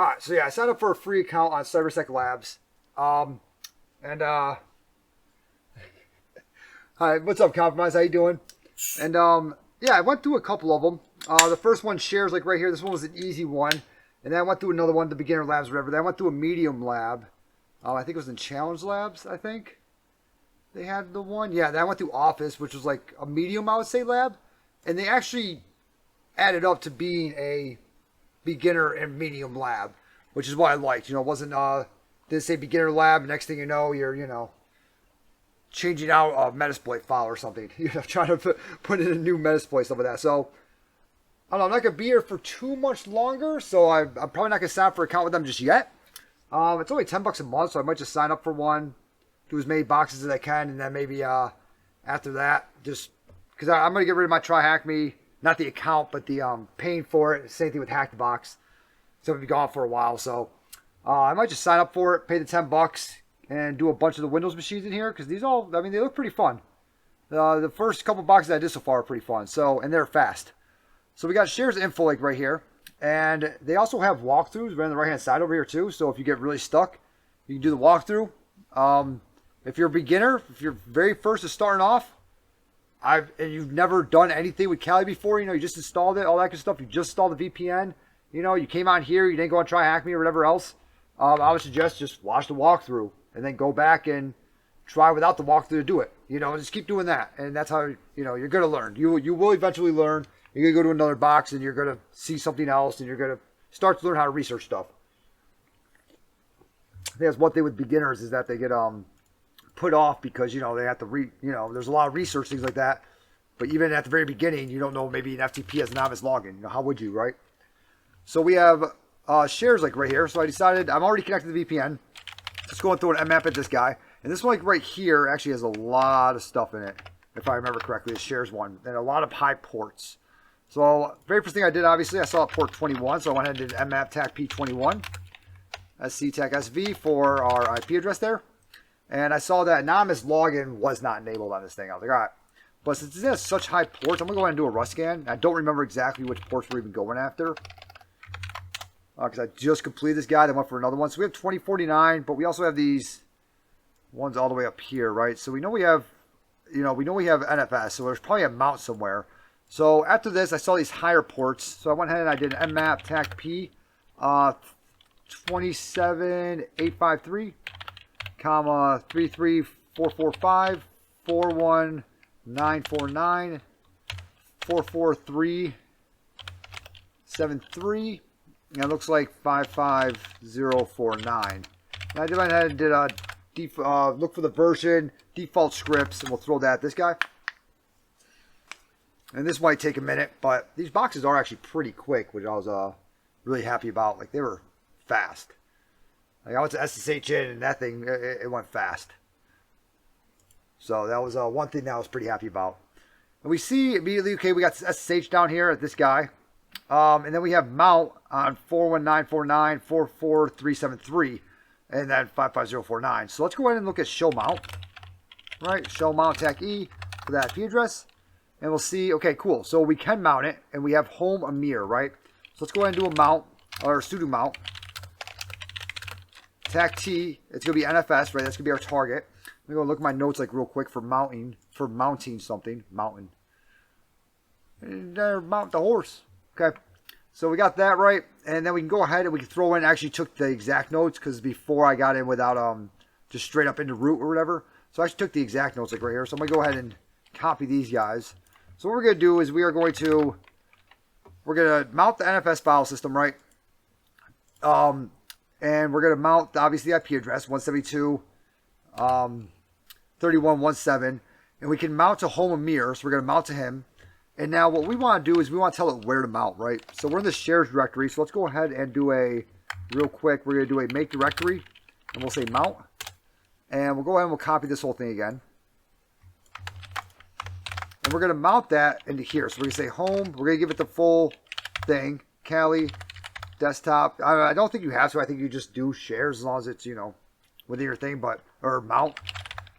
Alright, so yeah, I signed up for a free account on CyberSec Labs. And hi, what's up, Compromise? How you doing? And yeah, I went through a couple of them. The first one shares like right here. This one was an easy one. And then I went through another one, the beginner labs, or whatever. Then I went through a medium lab. I think it was in challenge labs, I think. They had the one. Yeah, then I went through office, which was like a medium, I would say, lab. And they actually added up to being a beginner and medium lab, which is what I liked. You know, it wasn't, didn't say beginner lab. Next thing you know, you're, you know, changing out a Metasploit file or something. You know, trying to put in a new Metasploit, stuff like that. So, I don't know, I'm not going to be here for too much longer, so I'm probably not going to sign up for an account with them just yet. It's only $10 a month, so I might just sign up for one, do as many boxes as I can, and then maybe after that, just because I'm going to get rid of my Try Hack Me, not the account, but the paying for it. Same thing with Hack the Box. So it'll be gone for a while, so I might just sign up for it, pay the $10, and do a bunch of the Windows machines in here, because these all, I mean, they look pretty fun. The first couple boxes I did so far are pretty fun, so, and they're fast. So we got shares info like right here, and they also have walkthroughs right on the right hand side over here too. So if you get really stuck, you can do the walkthrough. If you're a beginner, if you're very first to starting off, and you've never done anything with Kali before, you know, you just installed it, all that good stuff. You just installed the VPN, you know, you came on here, you didn't go and try Hack Me or whatever else. I would suggest just watch the walkthrough and then go back and try without the walkthrough to do it. You know, just keep doing that, and that's how, you know, you're gonna learn. You will eventually learn. You're going to go to another box and you're going to see something else and you're going to start to learn how to research stuff. I think that's one thing with beginners is that they get put off because, you know, they have to there's a lot of research, things like that. But even at the very beginning, you don't know maybe an FTP as a novice login. You know, how would you, right? So we have shares like right here. So I decided I'm already connected to the VPN. Let's go and throw an mmap at this guy. And this one like right here actually has a lot of stuff in it. If I remember correctly, it shares one. And a lot of high ports. So, very first thing I did, obviously, I saw port 21, so I went ahead and did mmap tac p21, sctac sv for our IP address there. And I saw that anonymous login was not enabled on this thing. I was like, all right. But since it has such high ports, I'm going to go ahead and do a rust scan. I don't remember exactly which ports we're even going after. Because I just completed this guy, then went for another one. So we have 2049, but we also have these ones all the way up here, right? So we know we have, you know, we know we have NFS, so there's probably a mount somewhere. So after this, I saw these higher ports. So I went ahead and I did an mmap tac p 27853, comma 33445 41949 44373, and it looks like 55049. And I went ahead and did a look for the version, default scripts, and we'll throw that at this guy. And this might take a minute, but these boxes are actually pretty quick, which I was really happy about. Like, they were fast. Like, I went to SSH in, and that thing, it went fast. So that was one thing that I was pretty happy about. And we see immediately, okay, we got SSH down here at this guy. And then we have mount on 41949 44373, and then 55049. So let's go ahead and look at show mount. Right, show mount tac E for that IP address. And we'll see, okay, cool. So we can mount it, and we have home Amir, right? So let's go ahead and do a mount, or sudo mount. Tac T, it's going to be NFS, right? That's going to be our target. Let me go look at my notes like real quick for mounting something. Mountain. And mount the horse. Okay. So we got that right. And then we can go ahead and we can throw in, actually took the exact notes, because before I got in without just straight up into root or whatever. So I actually took the exact notes like right here. So I'm going to go ahead and copy these guys. So what we're going to do is we're going to mount the NFS file system, right? And we're going to mount, obviously, the IP address, 172.31.17. And we can mount to home Amir, so we're going to mount to him. And now what we want to do is we want to tell it where to mount, right? So we're in the shares directory, so let's go ahead and do a, real quick, we're going to do a make directory, and we'll say mount. And we'll go ahead and we'll copy this whole thing again. And we're going to mount that into here. So we're going to say home. We're going to give it the full thing. Kali, desktop. I don't think you have to. I think you just do shares as long as it's, you know, within your thing. Or mount.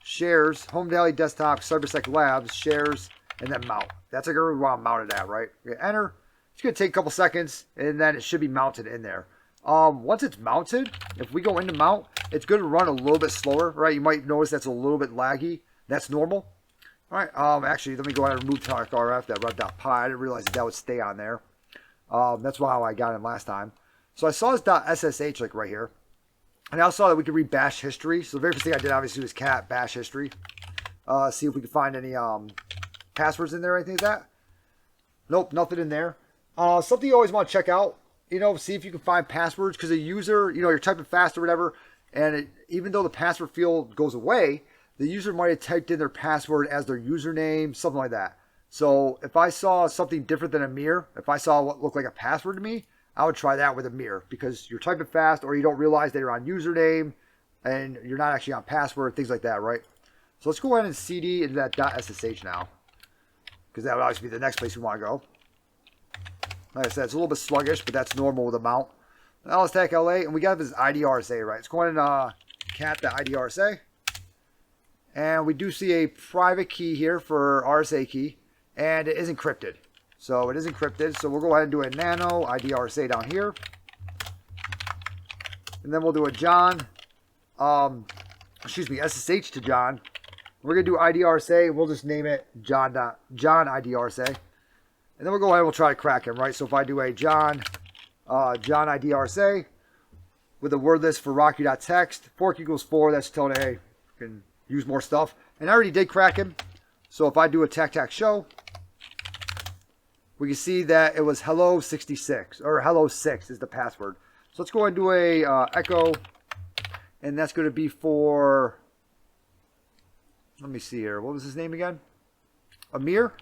Shares. Home Daily Desktop. CyberSec Labs. Shares. And then mount. That's like where we want to mount it at, right? We're going to enter. It's going to take a couple seconds. And then it should be mounted in there. Once it's mounted, if we go into mount, it's going to run a little bit slower, right? You might notice that's a little bit laggy. That's normal. All right, actually, let me go ahead and remove TalkRF, that rev.py. I didn't realize that would stay on there. That's how I got in last time. So I saw this .ssh like right here. And I also saw that we could read bash history. So the very first thing I did obviously was cat bash history. See if we could find any passwords in there or anything like that. Nope, nothing in there. Something you always want to check out, see if you can find passwords, because a user, you're typing fast or whatever, and even though the password field goes away, the user might have typed in their password as their username, something like that. So if I saw something different than a mirror, if I saw what looked like a password to me, I would try that with a mirror, because you're typing fast or you don't realize that you're on username and you're not actually on password, things like that, right? So let's go ahead and cd into that .ssh now, because that would obviously be the next place we want to go. Like I said, it's a little bit sluggish, but that's normal with a mount. Now let's take LA, and we got this IDRSA, right? Let's go ahead and cat the IDRSA. And we do see a private key here for RSA key, and it is encrypted. So it is encrypted, so we'll go ahead and do a nano IDRSA down here. And then we'll do a SSH to John. We're going to do IDRSA, we'll just name it John IDRSA. And then we'll go ahead and we'll try to crack him, right? So if I do a John IDRSA with a word list for rocky.txt, fork equals 4, that's telling, hey, you can use more stuff. And I already did crack him. So if I do a tac show, we can see that it was hello66, or hello6 is the password. So let's go ahead and do a echo, and that's going to be for, let me see here, what was his name again? Amir.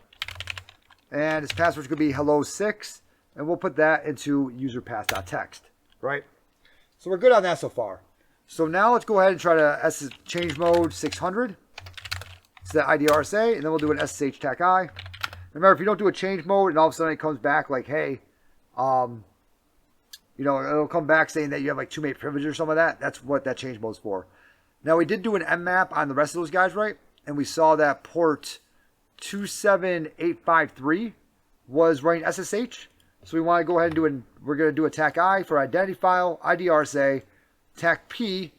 And his password is going to be hello6, and we'll put that into userpass.txt, right? So we're good on that so far. So now let's go ahead and try to change mode 600. It's the IDRSA, and then we'll do an SSH tac-I. Remember, if you don't do a change mode and all of a sudden it comes back like, hey, it'll come back saying that you have like too many privileges or some of that. That's what that change mode is for. Now, we did do an mmap on the rest of those guys, right? And we saw that port 27853 was running SSH. So we want to go ahead and we're going to do a tac-I for identity file, IDRSA, tac-P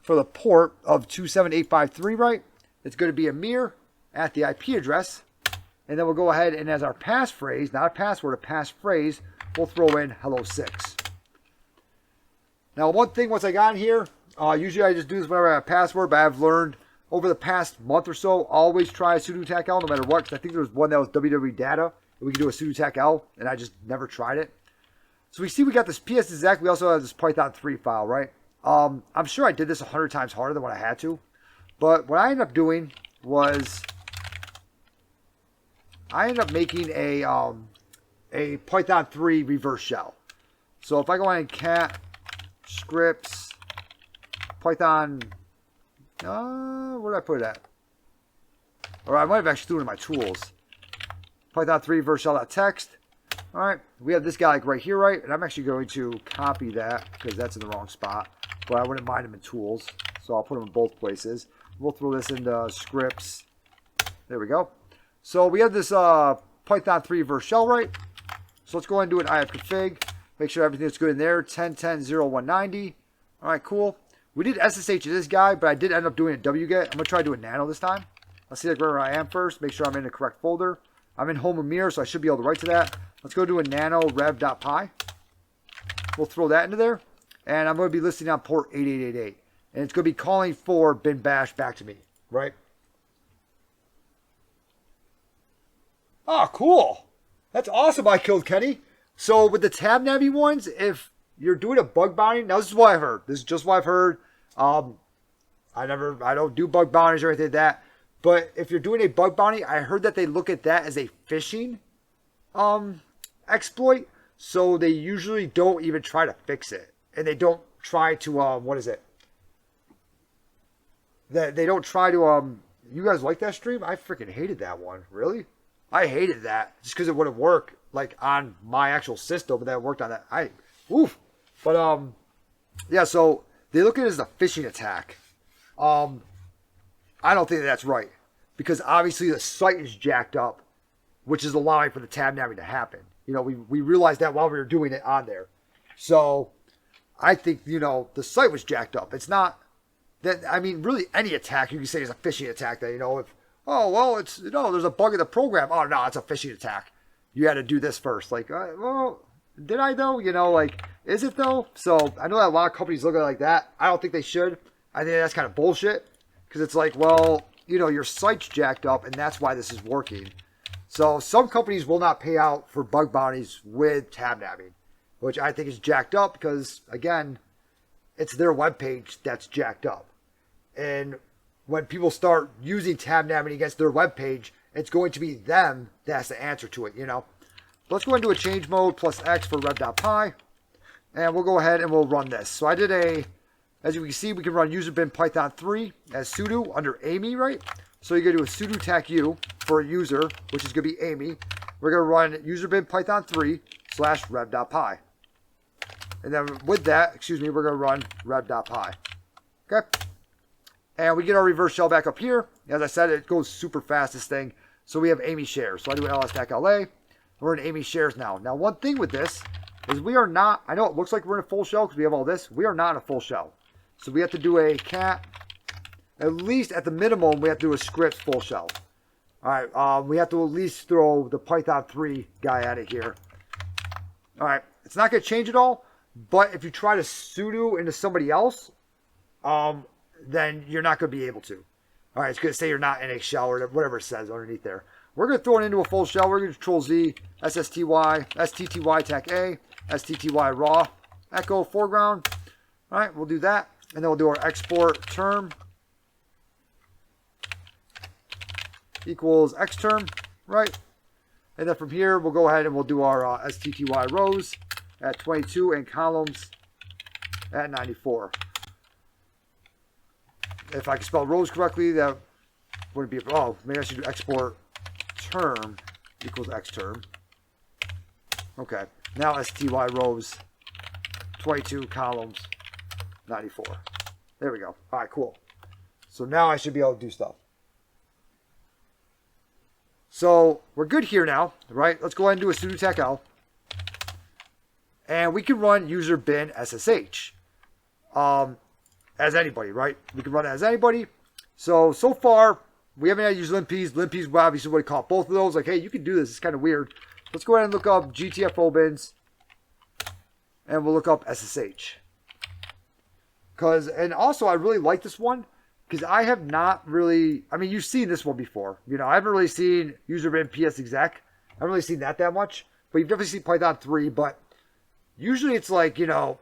for the port of 27853, right? It's going to be a mirror at the IP address. And then we'll go ahead and as our passphrase, not a password, a passphrase, we'll throw in hello6. Now, one thing once I got in here, usually I just do this whenever I have a password, but I've learned over the past month or so, always try sudo tac-l no matter what, because I think there was one that was www.data, and we could do a sudo tac-l, and I just never tried it. So we see we got this ps-exec, we also have this Python 3 file, right? I'm sure I did this 100 times harder than what I had to, but what I ended up doing was I ended up making a Python 3 reverse shell. So if I go ahead and cat scripts Python, where did I put it at? Or I might have actually threw it in my tools. Python 3 reverse shell.txt. All right, we have this guy like right here, right? And I'm actually going to copy that because that's in the wrong spot. But I wouldn't mind him in tools, so I'll put him in both places. We'll throw this into scripts. There we go. So we have this Python 3 reverse shell, right? So let's go ahead and do an ifconfig. Make sure everything's good in there. 10.10.0.190. All right, cool. We did SSH to this guy, but I did end up doing a wget. I'm going to try to do a nano this time. Let's see like where I am first. Make sure I'm in the correct folder. I'm in home Amir, so I should be able to write to that. Let's go do a nano rev.py. We'll throw that into there. And I'm going to be listening on port 8888. And it's going to be calling for bin bash back to me, right? Oh, cool. That's awesome. I killed Kenny. So with the tab navy ones, if you're doing a bug bounty, now this is what I've heard. This is just what I've heard. I don't do bug bounties or anything like that. But if you're doing a bug bounty, I heard that they look at that as a phishing exploit. So they usually don't even try to fix it. And they don't try to, what is it? They don't try to, you guys like that stream? I freaking hated that one. Really? I hated that just because it wouldn't work like on my actual system, but that worked on that. Oof. But, yeah, so they look at it as a phishing attack. I don't think that's right because obviously the site is jacked up, which is allowing for the tab navy to happen. You know, we realized that while we were doing it on there. So I think, you know, the site was jacked up. It's not that, I mean, really any attack you can say is a phishing attack that, you know, if, oh, well, it's, you know, there's a bug in the program. Oh, no, it's a phishing attack. You had to do this first. Like, well, did I though? You know, like, is it though? So I know that a lot of companies look at it like that. I don't think they should. I think that's kind of bullshit because it's like, well, you know, your site's jacked up and that's why this is working. So some companies will not pay out for bug bounties with tab nabbing, which I think is jacked up because, again, it's their webpage that's jacked up. And when people start using tab nabbing against their webpage, it's going to be them that has to answer to it, you know. Let's go into a change mode plus X for rev.py. And we'll go ahead and we'll run this. So I did as you can see, we can run user bin python 3 as sudo under Amy, right? So you're going to do a sudo tac u for a user, which is going to be Amy. We're going to run user bin python 3 / rev.py. And then with that, we're going to run rev.py. Okay. And we get our reverse shell back up here. As I said, it goes super fast, this thing. So we have Amy shares. So I do ls-tac-la. We're in Amy shares now. Now, one thing with this is we are not, I know it looks like we're in a full shell because we have all this. We are not in a full shell. So we have to do a cat, at least at the minimum, we have to do a script full shell. All right, we have to at least throw the Python 3 guy at it here. All right, it's not going to change at all, but if you try to sudo into somebody else, then you're not going to be able to. All right, it's going to say you're not in a shell or whatever it says underneath there. We're going to throw it into a full shell. We're going to Control Z, SSTY, STTY TAC A, STTY raw, echo foreground. All right, we'll do that. And then we'll do our export term equals X term, right? And then from here, we'll go ahead and we'll do our STTY rows at 22 and columns at 94. If I can spell rows correctly, that wouldn't be, oh, maybe I should do export term equals X term. Okay, now STY rows 22 columns 94. There we go. All right, cool. So now I should be able to do stuff. So we're good here now, right? Let's go ahead and do a sudo tac l. And we can run user bin SSH as anybody, right? We can run it as anybody. So far, we haven't had to use limps. Limps, well, obviously, what we call both of those. Like, hey, you can do this. It's kind of weird. Let's go ahead and look up GTFO bins. And we'll look up SSH. And also, I really like this one. Because I have not really, I mean, you've seen this one before. You know, I haven't really seen user bin ps exec. I haven't really seen that much. But you've definitely seen Python 3. But usually it's like, you know,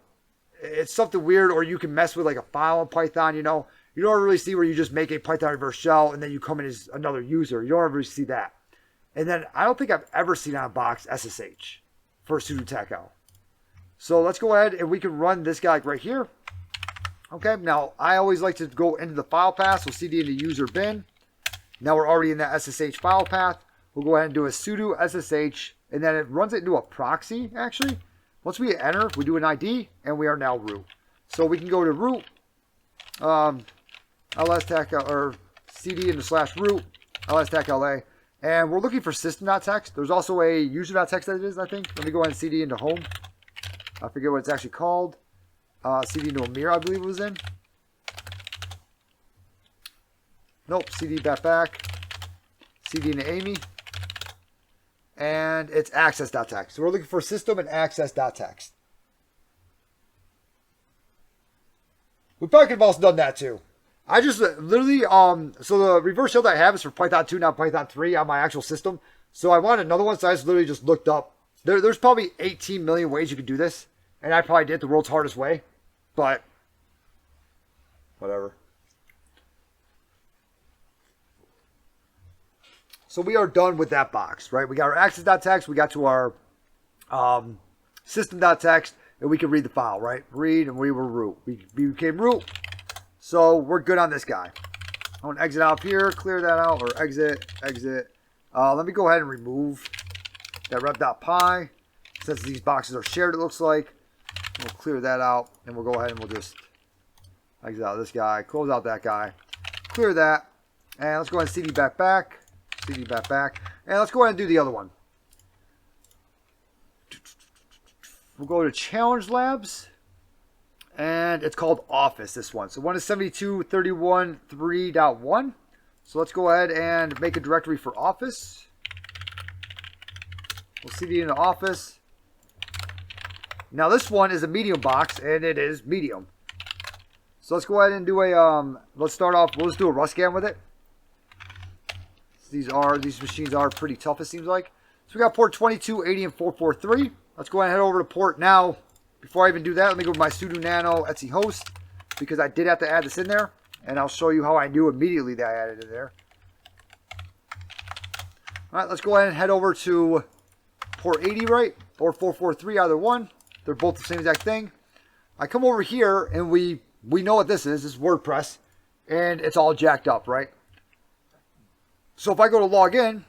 it's something weird. Or you can mess with like a file in Python, you know. You don't really see where you just make a Python reverse shell and then you come in as another user. You don't ever see that. And then I don't think I've ever seen on a box SSH for sudo tac l. So let's go ahead and we can run this guy right here. Okay, now I always like to go into the file path, so cd into user bin. Now we're already in that SSH file path. We'll go ahead and do a sudo SSH, and then it runs it into a proxy, actually. Once we hit enter, we do an ID, and we are now root. So we can go to root, ls-tac, or cd into /root, ls-tac-la, and we're looking for system.txt. There's also a user.txt that it is, I think. Let me go ahead and cd into home. I forget what it's actually called. CD into Amir, I believe it was in. Nope, CD back. CD into Amy. And it's access.txt. So we're looking for system and access.txt. We probably could have also done that too. I just literally, so the reverse shell that I have is for Python 2, not Python 3 on my actual system. So I wanted another one, so I just literally just looked up. There's probably 18 million ways you could do this. And I probably did it the world's hardest way. But, whatever. So we are done with that box, right? We got our access.txt, we got to our system.txt, and we can read the file, right? Read, and we were root. We became root. So we're good on this guy. I want to exit out here, clear that out, or exit. Let me go ahead and remove that rev.py. Since these boxes are shared, it looks like. We'll clear that out, and we'll go ahead and we'll just exit out this guy, close out that guy, clear that, and let's go ahead and cd back, and let's go ahead and do the other one. We'll go to challenge labs, and it's called Office, this one. So one is 72.31.3.1. So let's go ahead and make a directory for Office. We'll cd into Office. Now this one is a medium box, and it is medium. So let's go ahead and do a, let's start off, we'll just do a rust scan with it. These machines are pretty tough, it seems like. So we got port 2280 and 443. Let's go ahead and head over to port now. Before I even do that, let me go with my sudo nano etc host, because I did have to add this in there, and I'll show you how I knew immediately that I added it in there. All right, let's go ahead and head over to port 80, right, or 443, either one. They're both the same exact thing. I come over here, and we know what this is. This is WordPress, and it's all jacked up, right? So if I go to log in,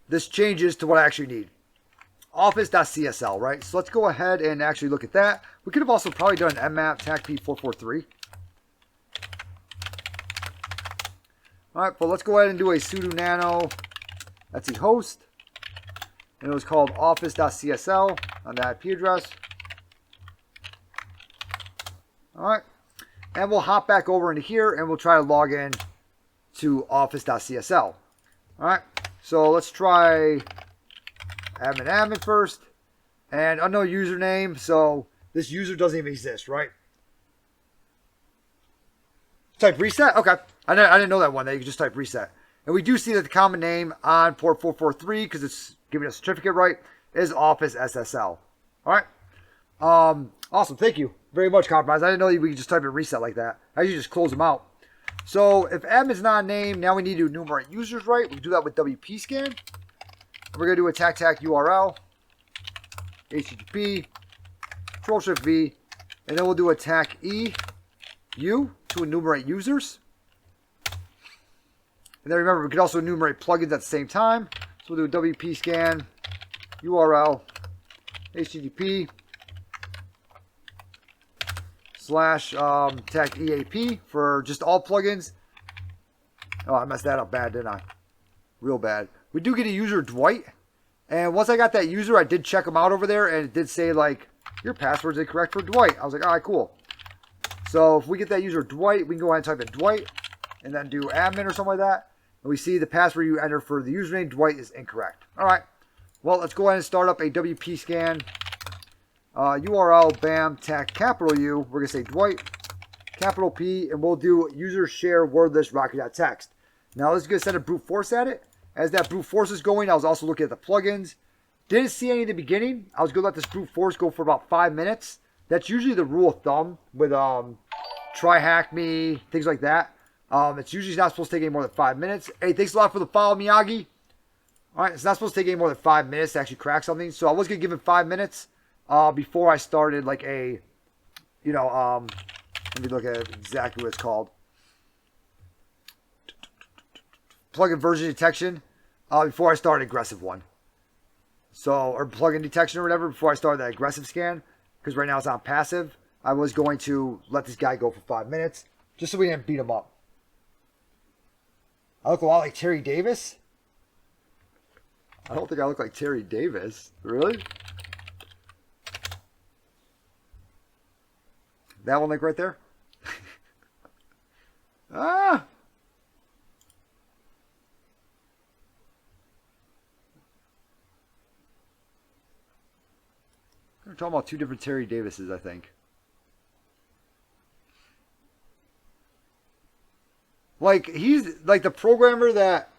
this changes to what I actually need. Office.csl, right? So let's go ahead and actually look at that. We could have also probably done an mmap tacp443. All right, but let's go ahead and do a sudo nano etc host. And it was called office.csl on the IP address. All right. And we'll hop back over into here and we'll try to log in to office.csl. All right, so let's try admin first, and unknown username. So this user doesn't even exist, right? Type reset. Okay, I didn't know that one. That you can just type reset, and we do see that the common name on port 443, because it's giving us a certificate, right, is Office SSL. All right, awesome. Thank you very much, Compromise. I didn't know we could just type in reset like that. I usually just close them out. So if admin's not named, now we need to enumerate users, right? We can do that with WP scan. We're going to do attack URL, HTTP, Control-Shift-V, and then we'll do attack EU to enumerate users. And then remember, we could also enumerate plugins at the same time. So we'll do a WP scan, URL, HTTP, / attack EAP for just all plugins. Oh, I messed that up bad, didn't I? Real bad. We do get a user, Dwight. And once I got that user, I did check him out over there, and it did say, like, your password's incorrect for Dwight. I was like, all right, cool. So if we get that user, Dwight, we can go ahead and type in Dwight, and then do admin or something like that. And we see the password you enter for the username, Dwight, is incorrect. All right. Well, let's go ahead and start up a WP scan. URL, bam, tac, capital U. We're going to say Dwight, capital P, and we'll do user share wordless rocket.txt. Now, this is going to send a brute force at it. As that brute force is going, I was also looking at the plugins. Didn't see any in the beginning. I was going to let this brute force go for about 5 minutes. That's usually the rule of thumb with try hack me, things like that. It's usually not supposed to take any more than 5 minutes. Hey, thanks a lot for the follow, Miyagi. All right, it's not supposed to take any more than 5 minutes to actually crack something. So I was going to give it 5 minutes. Before I started like a, let me look at exactly what it's called. Plugin version detection, before I started aggressive one. So, or plugin detection or whatever, before I started that aggressive scan, because right now it's on passive. I was going to let this guy go for 5 minutes, just so we didn't beat him up. I look a lot like Terry Davis. I don't think I look like Terry Davis. Really? That one, like right there? Ah! We're talking about two different Terry Davises, I think. Like, he's like the programmer that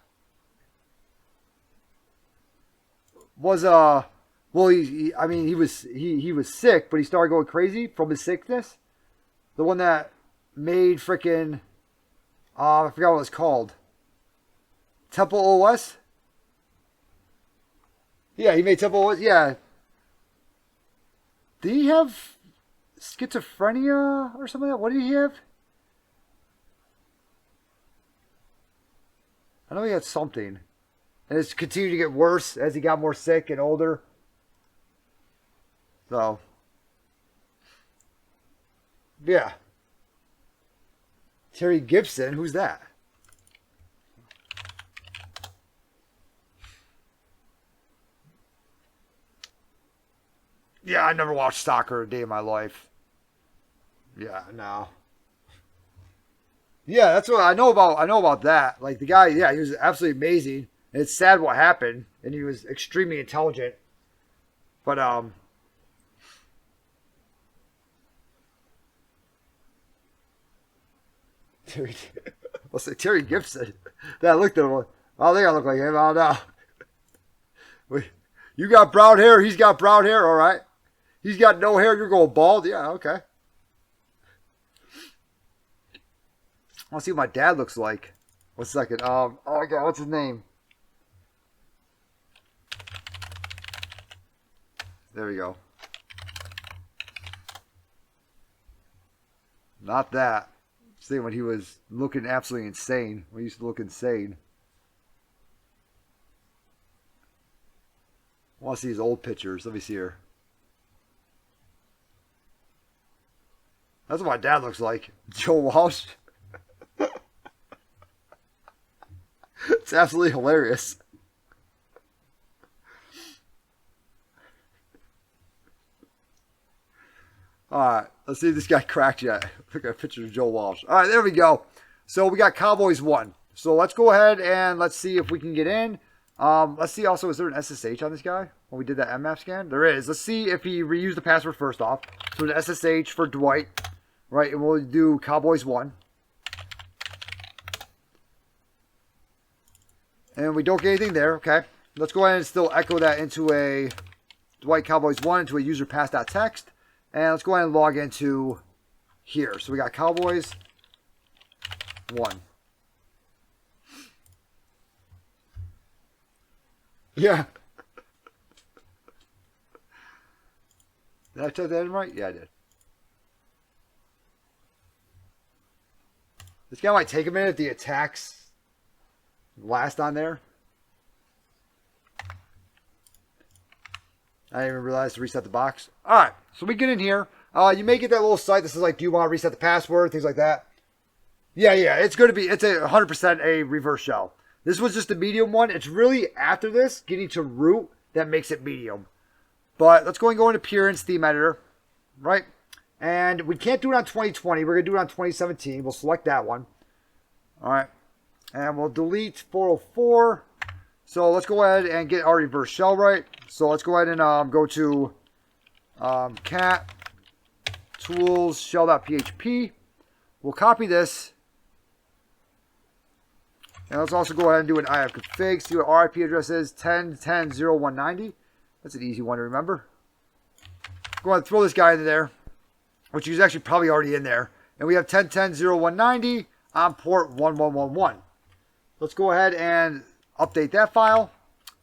was, well, he was sick, but he started going crazy from his sickness. The one that made frickin', I forgot what it was called. Temple OS? Yeah, he made Temple OS. Yeah. Did he have schizophrenia or something like that? What did he have? I know he had something. And it's continued to get worse as he got more sick and older. So. Yeah. Terry Gibson, who's that? Yeah, I never watched soccer a day in my life. Yeah, no. Yeah, that's what I know about. I know about that. Like the guy, yeah, he was absolutely amazing. And it's sad what happened, and he was extremely intelligent. But Terry, let's say Terry Gibson. That looked at him. I think I look like him. I don't know. You got brown hair. He's got brown hair. All right. He's got no hair. You're going bald. Yeah. Okay. I'll see what my dad looks like. One second. Oh my God, what's his name? There we go. Not that. See, when he was looking absolutely insane. When he used to look insane. I want to see his old pictures. Let me see here. That's what my dad looks like. Joe Walsh. It's absolutely hilarious. Alright, let's see if this guy cracked yet. Look at a picture of Joe Walsh. Alright, there we go. So we got Cowboys 1. So let's go ahead and let's see if we can get in. Let's see also, is there an SSH on this guy when we did that mmap scan? There is. Let's see if he reused the password first off. So an SSH for Dwight. Right, and we'll do Cowboys 1. And we don't get anything there, okay. Let's go ahead and still echo that into a Dwight Cowboys 1 into a user pass.txt. And let's go ahead and log into here. So we got Cowboys 1. Yeah. Did I type that in right? Yeah, I did. This guy might take a minute if the attacks last on there. I didn't even realize to reset the box. Alright, so we get in here. You may get that little site that says, like, do you want to reset the password? Things like that. Yeah, it's going to be, it's 100% a reverse shell. This was just a medium one. It's really after this, getting to root, that makes it medium. But let's go and go into Appearance Theme Editor, right? And we can't do it on 2020. We're going to do it on 2017. We'll select that one. Alright. And we'll delete 404. So let's go ahead and get our reverse shell right. So let's go ahead and go to cat tools shell.php. We'll copy this. And let's also go ahead and do an ifconfig. See what our IP address is. 10.10.0.190. That's an easy one to remember. Go ahead and throw this guy into there, which is actually probably already in there. And we have 10.10.0.190 on port 1111. Let's go ahead and update that file.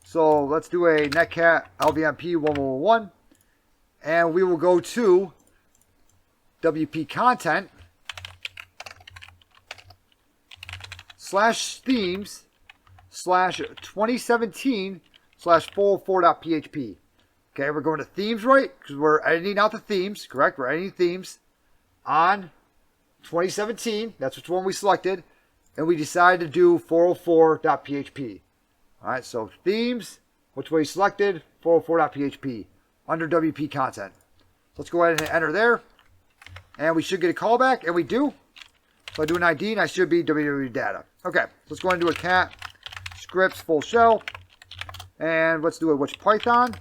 So let's do a netcat lvmp 1111. And we will go to WP content /themes /2017 /404.php. Okay, we're going to themes, right? Because we're editing out the themes, correct? We're editing themes on 2017. That's which one we selected. And we decided to do 404.php. All right, so themes, which we selected, 404.php, under WP content. So let's go ahead and enter there. And we should get a callback, and we do. So I do an ID, and I should be www.data. Okay, so let's go ahead and do a cat scripts full shell. And let's do a which Python.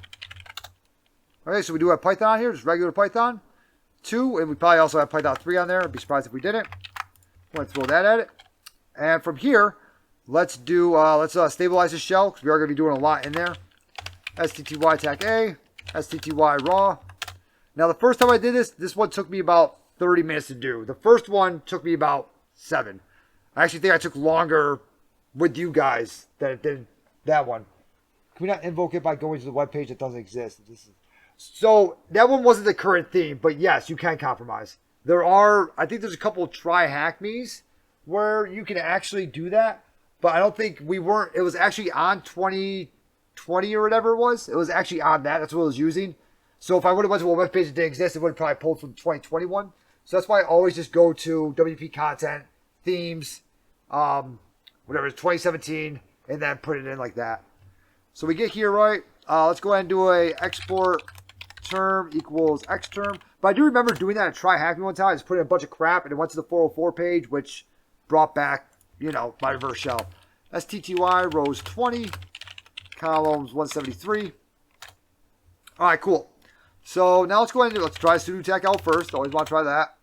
Okay, so we do have Python here, just regular Python 2, and we probably also have Python 3 on there. I'd be surprised if we didn't. I'm going to throw that at it. And from here, let's do let's stabilize the shell, because we are going to be doing a lot in there. STTY tac A, STTY raw. Now the first time I did this one took me about 30 minutes to do. The first one took me about 7. I actually think I took longer with you guys than it did that one. Can we not invoke it by going to the web page that doesn't exist? So that one wasn't the current theme, but yes, you can compromise. There are, I think there's a couple try hack me's where you can actually do that, but I don't think we weren't, it was actually on 2020 or whatever it was. It was actually on that. That's what I was using. So if I would have went to a web page that didn't exist, it would have probably pulled from 2021. So that's why I always just go to WP content, themes, whatever, it's 2017, and then put it in like that. So we get here, right? Let's go ahead and do a export term equals x term. But I do remember doing that at Try Hack Me one time. I just put in a bunch of crap and it went to the 404 page, which brought back, you know, my reverse shell. STTY rows 20, columns 173. All right, cool. So now let's go ahead and let's try sudo tech out first. Always want to try that.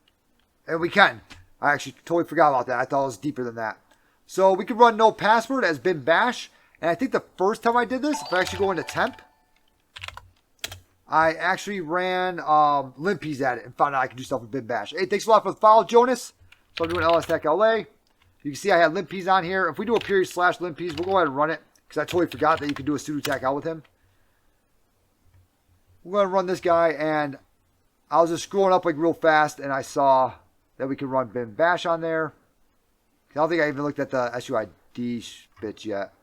And we can. I actually totally forgot about that. I thought it was deeper than that. So we can run no password as bin bash. And I think the first time I did this, if I actually go into temp, I actually ran limpies at it and found out I could do stuff with bin bash. Hey, thanks a lot for the follow, Jonas. So I'm doing LSTech-LA. You can see I had limpies on here. If we do a /limpies, we'll go ahead and run it because I totally forgot that you could do a sudo tech out with him. We're going to run this guy, and I was just scrolling up like real fast, and I saw that we can run bin bash on there. I don't think I even looked at the SUID bits yet.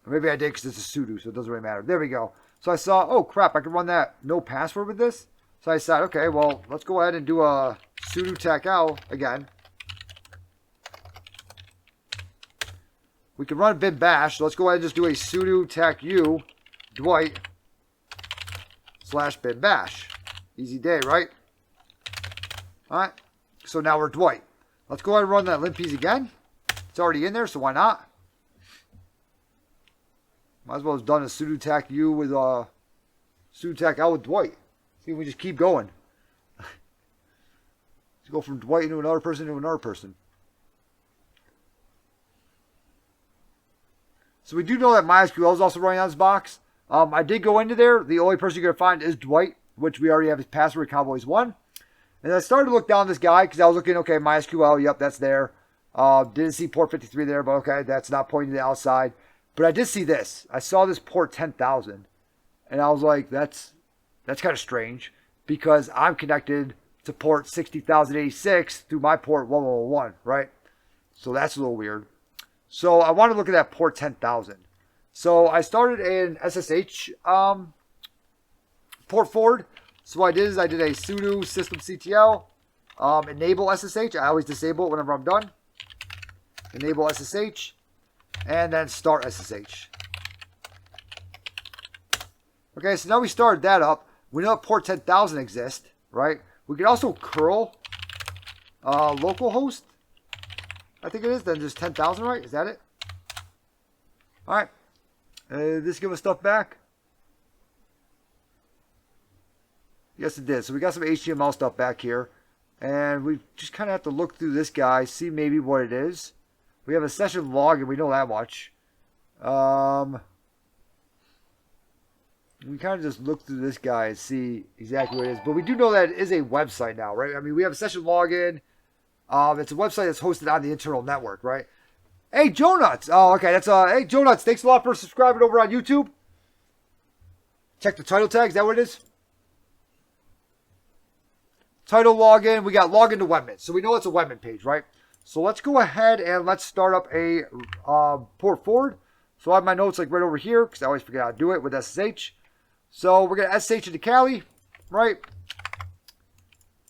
Or maybe I did because it's a sudo, so it doesn't really matter. There we go. So I saw, oh crap, I can run that no password with this. So I decided, okay, well, let's go ahead and do a sudo tech out again. We can run bin bash. So let's go ahead and just do a sudo tech u Dwight /bin bash. Easy day, right? All right. So now we're Dwight. Let's go ahead and run that limpies again. It's already in there, so why not? Might as well have done a sudo tech u with sudo tech out with Dwight. See if we just keep going. Let's go from Dwight into another person to another person. So we do know that MySQL is also running on this box. I did go into there. The only person you're going to find is Dwight, which we already have his password, Cowboys1. And I started to look down this guy because I was looking, okay, MySQL, yep, that's there. Didn't see port 53 there, but okay, that's not pointing to the outside. But I did see this. I saw this port 10,000. And I was like, that's kind of strange because I'm connected to port 60,086 through my port 1101, right? So that's a little weird. So I want to look at that port 10,000. So I started an SSH port forward. So what I did is I did a sudo systemctl enable SSH. I always disable it whenever I'm done. Enable SSH. And then start SSH. Okay, so now we started that up. We know that port 10,000 exists, right? We can also curl localhost. I think it is. Then just 10,000, right? Is that it? All right. This give us stuff back. Yes, it did. So we got some HTML stuff back here. And we just kind of have to look through this guy, see maybe what it is. We have a session login. We know that much. We kind of just look through this guy and see exactly what it is. But we do know that it is a website now, right? I mean, we have a session login. It's a website that's hosted on the internal network, right? Hey, Joe Nuts. Oh, okay. That's hey, Joe Nuts. Thanks a lot for subscribing over on YouTube. Check the title tag. Is that what it is? Title login. We got login to Webmin. So we know it's a Webmin page, right? So let's go ahead and let's start up a port forward. So I have my notes like right over here because I always forget how to do it with SSH. So we're going to SSH into Cali, right?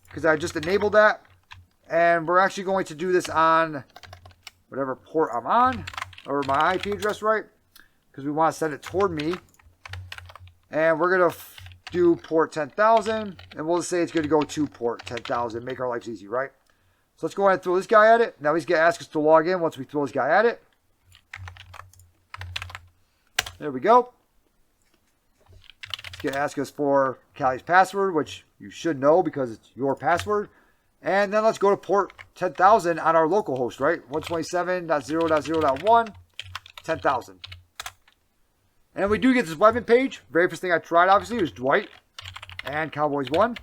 Because I just enabled that. And we're actually going to do this on whatever port I'm on, or my IP address, right? Because we want to send it toward me. And we're going to do port 10,000. And we'll just say it's going to go to port 10,000. Make our lives easy, right? So let's go ahead and throw this guy at it. Now he's going to ask us to log in once we throw this guy at it. There we go. It's going to ask us for Cali's password, which you should know because it's your password. And then let's go to port 10,000 on our local host, right? 127.0.0.1, 10,000. And we do get this Webmin page. Very first thing I tried, obviously, was Dwight and Cowboys1.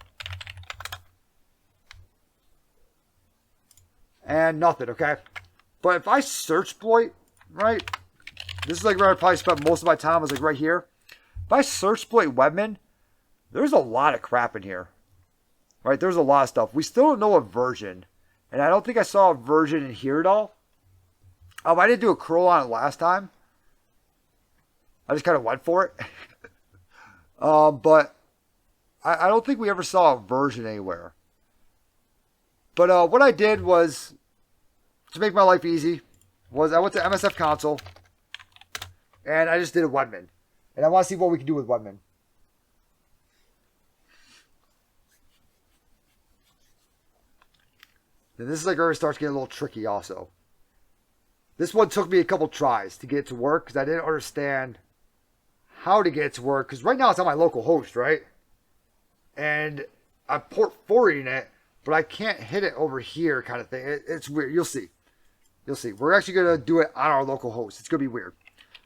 And nothing, okay? But if I search exploit, right? This is like where I probably spent most of my time, was like right here. If I search exploit Webmin, there's a lot of crap in here. Right? There's a lot of stuff. We still don't know a version. And I don't think I saw a version in here at all. I didn't do a curl on it last time. I just kind of went for it. But I don't think we ever saw a version anywhere. But what I did was, to make my life easy, was I went to MSF console. And I just did a Webmin. And I want to see what we can do with Webmin. Then this is like where it starts getting a little tricky also. This one took me a couple tries to get it to work because I didn't understand how to get it to work. Because right now it's on my local host, right? And I'm port forwarding it, but I can't hit it over here kind of thing. It's weird. You'll see. You'll see. We're actually going to do it on our local host. It's going to be weird.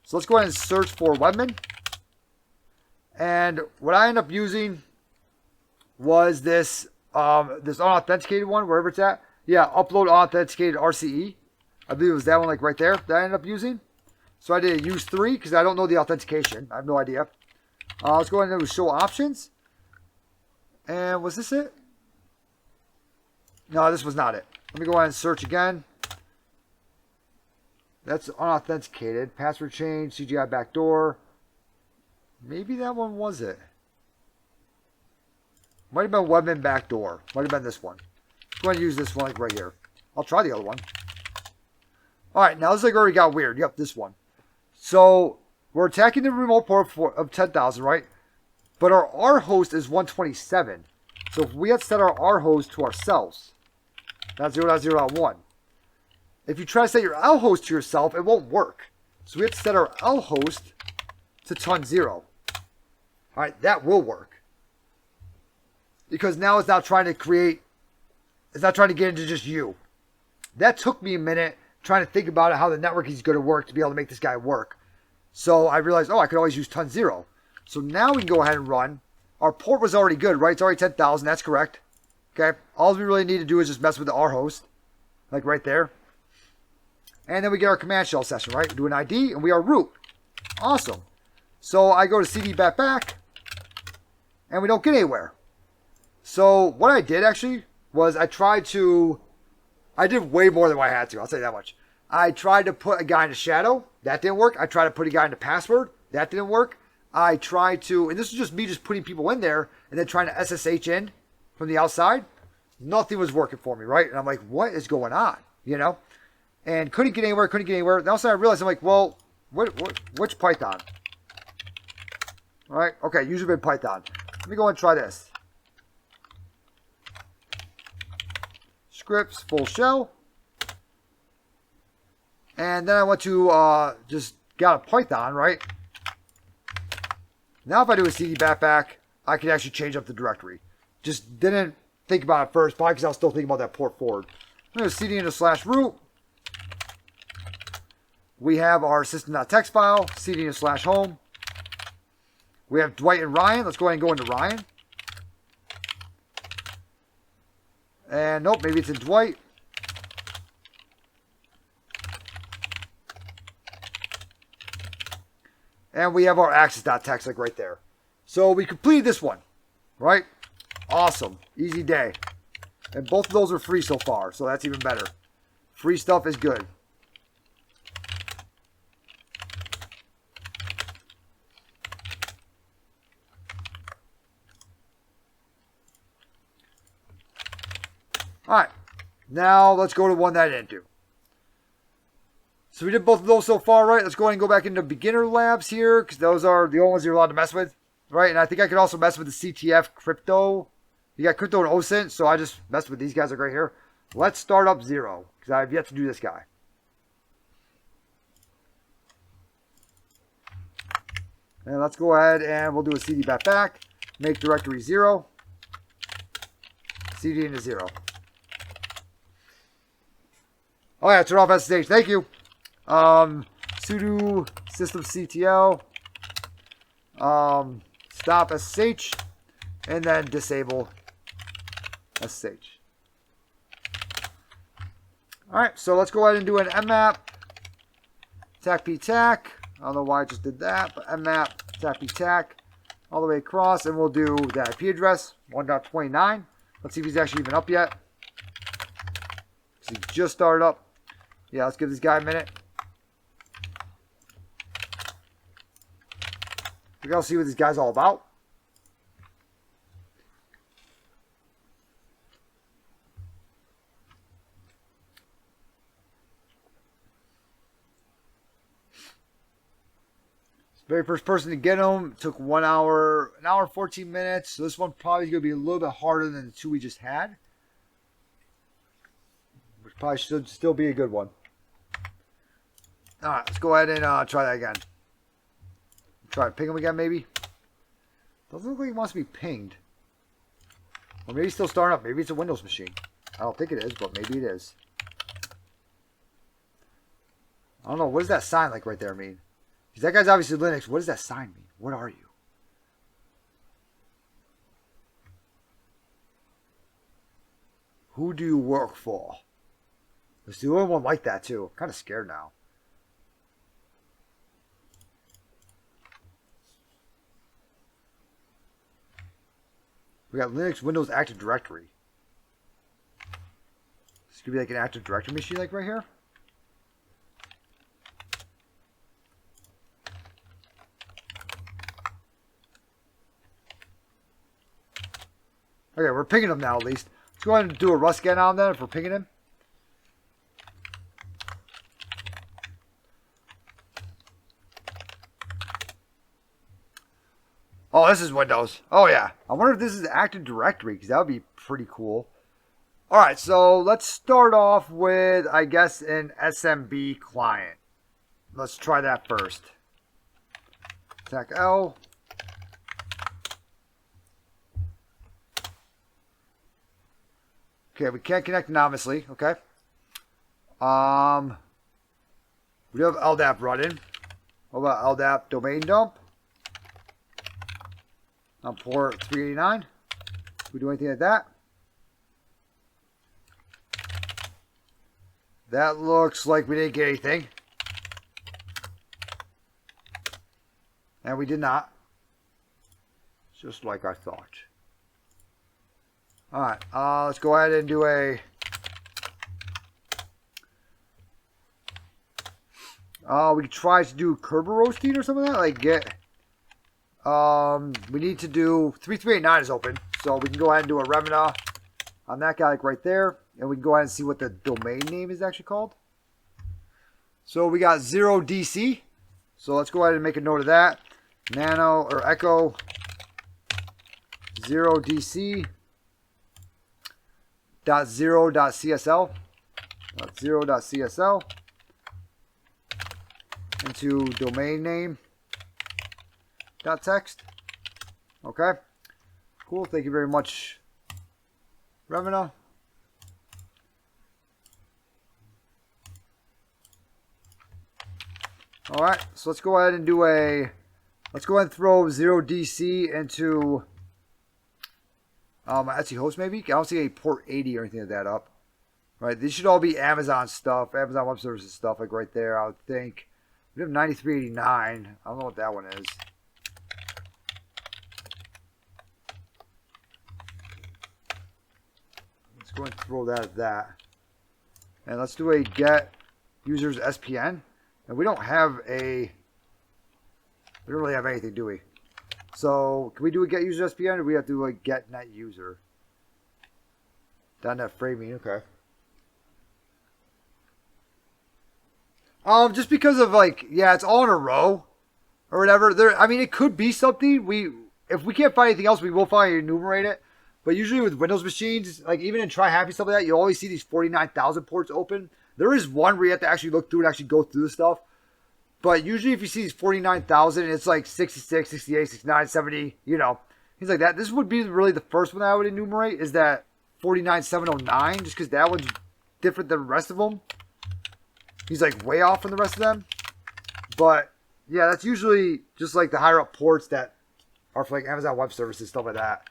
So let's go ahead and search for Webman. And what I end up using was this unauthenticated one, wherever it's at. Yeah, upload authenticated RCE. I believe it was that one, like right there, that I ended up using. So I did use 3 because I don't know the authentication. I have no idea. Let's go ahead and show options. And was this it? No, this was not it. Let me go ahead and search again. That's unauthenticated. Password change, CGI backdoor. Maybe that one was it. Might have been Webman backdoor. Might have been this one. Let's go ahead and use this one like right here. I'll try the other one. Alright, now this like already got weird. Yep, this one. So, we're attacking the remote port of 10,000, right? But our R host is 127. So if we had set our R host to ourselves, not 0.0.1. If you try to set your L host to yourself, it won't work. So we have to set our L host to ton 0. Alright, that will work. Because now it's not trying to create, it's not trying to get into just you. That took me a minute trying to think about it, how the network is going to work to be able to make this guy work. So I realized, oh, I could always use ton 0. So now we can go ahead and run. Our port was already good, right? It's already 10,000. That's correct. Okay. All we really need to do is just mess with the R host. Like right there. And then we get our command shell session, right? We do an ID and we are root. Awesome. So I go to CD back. And we don't get anywhere. So what I did actually was I did way more than what I had to. I'll say that much. I tried to put a guy into shadow. That didn't work. I tried to put a guy into password. That didn't work. I tried to, and this is just me just putting people in there and then trying to SSH in from the outside. Nothing was working for me, right? And I'm like, what is going on? You know? And couldn't get anywhere. Then all of a sudden I realized, I'm like, well, which Python? All right. Okay. Usually been Python. Let me go and try this. Scripts, full shell. And then I went to, just got a Python, right? Now if I do a CD back, I can actually change up the directory. Just didn't think about it first, probably because I was still thinking about that port forward. I'm going to CD into /root. We have our system.txt file, CD into /home. We have Dwight and Ryan. Let's go ahead and go into Ryan. And nope, maybe it's in Dwight. And we have our access.txt like right there. So we completed this one, right? Awesome. Easy day. And both of those are free so far, so that's even better. Free stuff is good. Alright, now let's go to one that I didn't do. So we did both of those so far, right? Let's go ahead and go back into beginner labs here, because those are the only ones you're allowed to mess with, right? And I think I could also mess with the CTF crypto. You got crypto and OSINT, so I just messed with these guys like right here. Let's start up 0, because I have yet to do this guy. And let's go ahead and we'll do a CD back, make directory 0, CD into 0. Oh yeah, turn off SSH. Thank you. Sudo systemctl. Stop SSH. And then disable SSH. Alright, so let's go ahead and do an mmap. TAC-p-tac. I don't know why I just did that, but mmap TAC-p-tac. All the way across, and we'll do the IP address, 1.29. Let's see if he's actually even up yet. He just started up. Yeah, let's give this guy a minute. We gotta see what this guy's all about. Very first person to get him took 1 hour, an hour 14 minutes. So this one probably is going to be a little bit harder than the 2 we just had. Probably should still be a good one. Alright, let's go ahead and try that again. Try to ping him again, maybe. Doesn't look like he wants to be pinged. Or maybe he's still starting up. Maybe it's a Windows machine. I don't think it is, but maybe it is. I don't know. What does that sign like right there mean? Because that guy's obviously Linux. What does that sign mean? What are you? Who do you work for? There's the only one like that, too. I'm kind of scared now. We got Linux, Windows, Active Directory. This could be like an Active Directory machine, like right here. Okay, we're pinging him now at least. Let's go ahead and do a Rust scan on then if we're pinging him. Oh, this is Windows. Oh, yeah. I wonder if this is Active Directory, because that would be pretty cool. All right, so let's start off with, I guess, an SMB client. Let's try that first. Attack L. Okay, we can't connect anonymously. Okay. We do have LDAP running. What about LDAP domain dump? On port 389. Can we do anything like that? That looks like we didn't get anything. And we did not. Just like I thought. Alright, let's go ahead and do a... we could try to do Kerber roasting or something like that. Like get... we need to do 3389 is open, so we can go ahead and do a Remina on that guy like right there, and we can go ahead and see what the domain name is actually called. So we got 0DC, so let's go ahead and make a note of that. Nano or Echo 0DC .0.csl .0.csl into domain name .text. Okay, cool. Thank you very much, Remina. All right, so let's go ahead and do a. Let's go ahead and throw 0DC into my Etsy host maybe. I don't see a port 80 or anything like that up. Right, these should all be Amazon stuff, Amazon Web Services stuff, like right there. I would think we have 9389. I don't know what that one is. Let's go ahead and throw that at that. And let's do a get users SPN. And we don't have a. We don't really have anything, do we? So, can we do a get user SPN, or do we have to do a get net user? .net framing, okay. Just because of like, yeah, it's all in a row or whatever. There, I mean, it could be something. If we can't find anything else, we will find and enumerate it. But usually with Windows machines, like even in Try Happy stuff like that, you always see these 49,000 ports open. There is one where you have to actually look through and actually go through the stuff. But usually if you see these 49,000, it's like 66, 68, 69, 70, you know, things like that. This would be really the first one that I would enumerate, is that 49709, just because that one's different than the rest of them. He's like way off from the rest of them. But yeah, that's usually just like the higher up ports that are for like Amazon Web Services, stuff like that.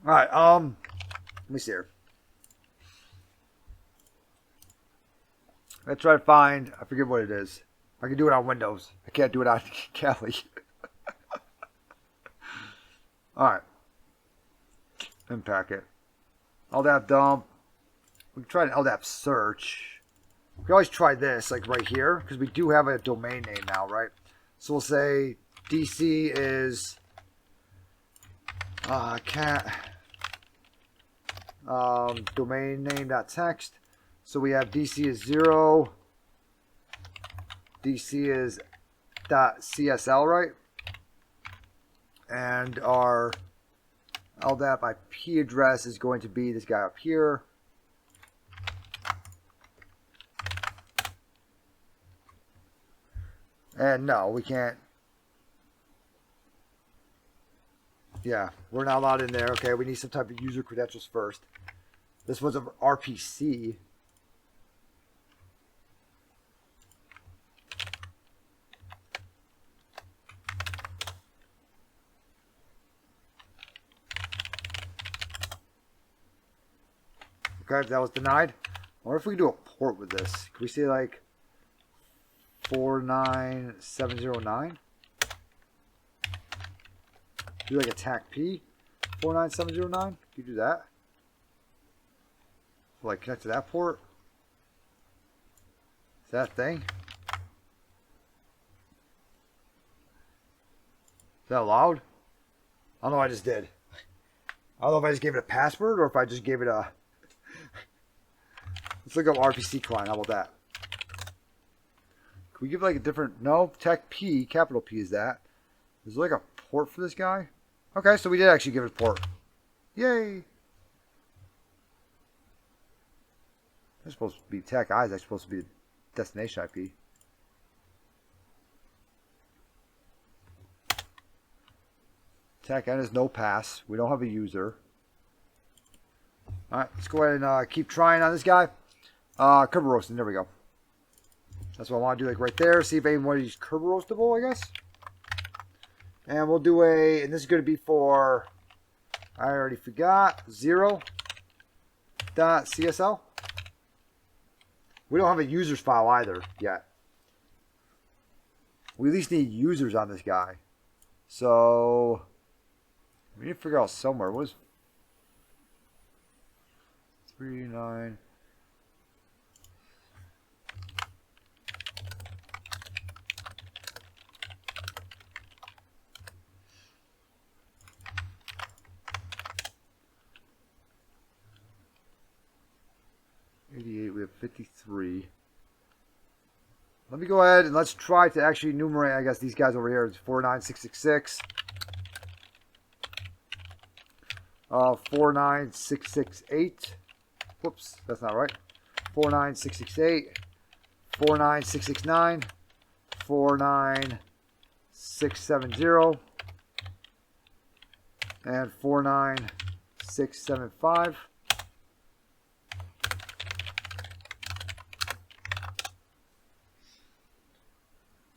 Alright, let me see here. Let's try to find, I forget what it is. I can do it on Windows. I can't do it on Kali. Alright. Unpack it. LDAP dump. We can try an LDAP search. We can always try this, like right here, because we do have a domain name now, right? So we'll say DC is cat domain name.text. So we have DC is 0, DC is .csl, right? And our LDAP IP address is going to be this guy up here. And no, we can't. Yeah, we're not allowed in there. Okay, we need some type of user credentials first. This was an RPC. Okay, that was denied. I wonder if we can do a port with this. Can we say like 49709? Do like attack P 49709? Can you do that? Like connect to that port? Is that a thing? Is that allowed? I don't know what I just did. I don't know if I just gave it a password or if I just gave it a... Let's look up RPC client. How about that? Can we give like a different... No, tech P, capital P is that. Is there like a port for this guy? Okay, so we did actually give it a port. Yay! That's supposed to be tech I. That's supposed to be the destination IP. Tech N is no pass. We don't have a user. Alright, let's go ahead and keep trying on this guy. Kerber roasting. There we go. That's what I want to do, like right there. See if anybody's Kerber roastable, I guess. And we'll do a, and this is going to be for, I already forgot, 0.csl. We don't have a users file either yet. We at least need users on this guy. So, we need to figure out somewhere. What is 39? We have 53. Let me go ahead and let's try to actually enumerate, I guess, these guys over here. It's 49666. 49668. Whoops, that's not right. 49668. 49669. 49670. And 49675.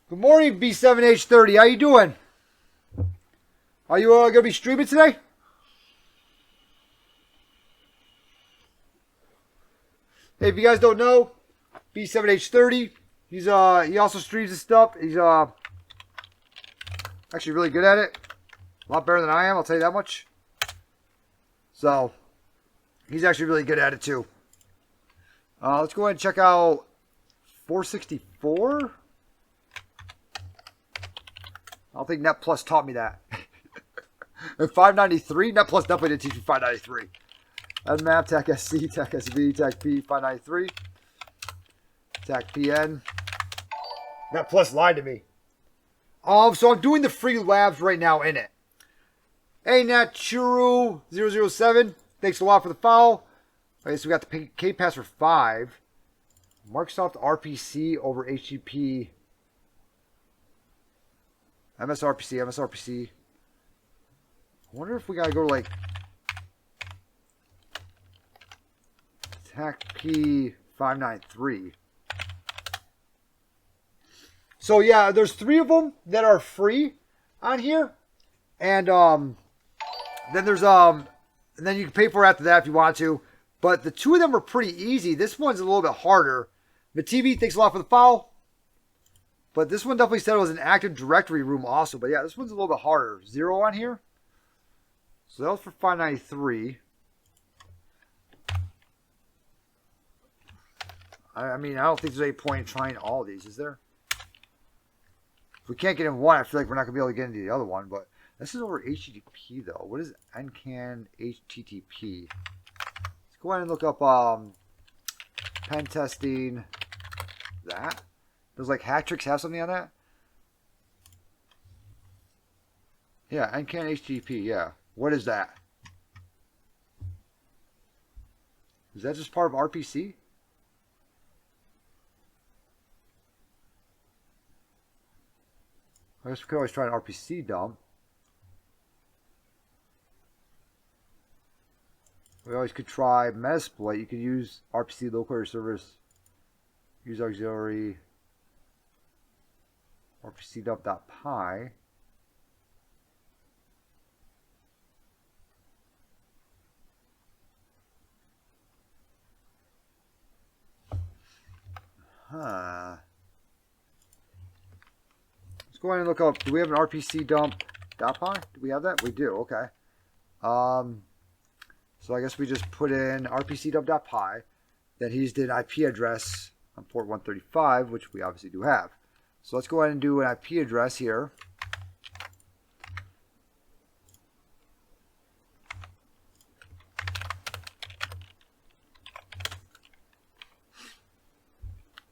Good morning, B7H30. How you doing? Are you going to be streaming today? Hey, if you guys don't know, B7H30, he's he also streams his stuff. He's actually really good at it. A lot better than I am, I'll tell you that much. So, he's actually really good at it too. Let's go ahead and check out 464. I don't think Net Plus taught me that. And 593, Net Plus definitely didn't teach me 593. Nmap, Tech SC, Tech SB, Tech P, 593. Tech PN. Net Plus lied to me. So I'm doing the free labs right now in it. Hey, Natchuru007, thanks a lot for the follow. Okay, so we got the K-Pass for 5. Microsoft RPC over HTTP. MSRPC. I wonder if we gotta go to like TAC P593. So yeah, there's 3 of them that are free on here, and then there's and then you can pay for it after that if you want to. But the 2 of them are pretty easy. This one's a little bit harder. Mativi, thanks a lot for the follow. But this one definitely said it was an Active Directory room also. But yeah, this one's a little bit harder. 0 on here. So that was for 593. I mean, I don't think there's any point in trying all of these, is there? If we can't get in one, I feel like we're not going to be able to get into the other one. But this is over HTTP, though. What is NCAN HTTP? Let's go ahead and look up pen testing that. Does like Hat Tricks have something on that? Yeah, ncan HTTP, yeah. What is that? Is that just part of RPC? I guess we could always try an RPC dump. We always could try Metasploit. You could use RPC local area service, use auxiliary, RPC dump.py. Huh. Let's go ahead and look up. Do we have an RPC dump.py? Do we have that? We do. Okay. So I guess we just put in RPC dump.py. Then he just did an IP address on port 135, which we obviously do have. So let's go ahead and do an IP address here.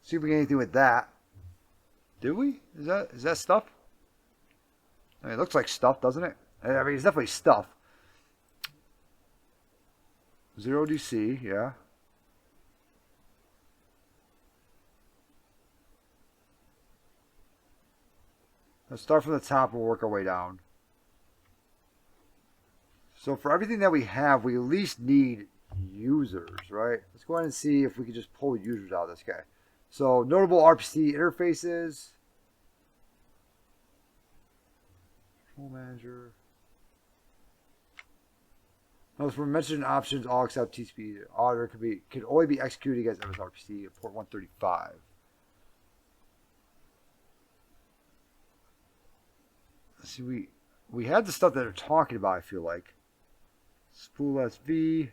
See if we get anything with that. Did we? Is that stuff? I mean, it looks like stuff, doesn't it? I mean, it's definitely stuff. 0DC, yeah. Let's start from the top and work our way down. So for everything that we have, we at least need users, right? Let's go ahead and see if we can just pull users out of this guy. So notable RPC interfaces. Control manager. Notice for mentioned options, all except TCP auditor can only be executed against MSRPC at port 135. Let's see, we had the stuff that they're talking about, I feel like. Spool SV.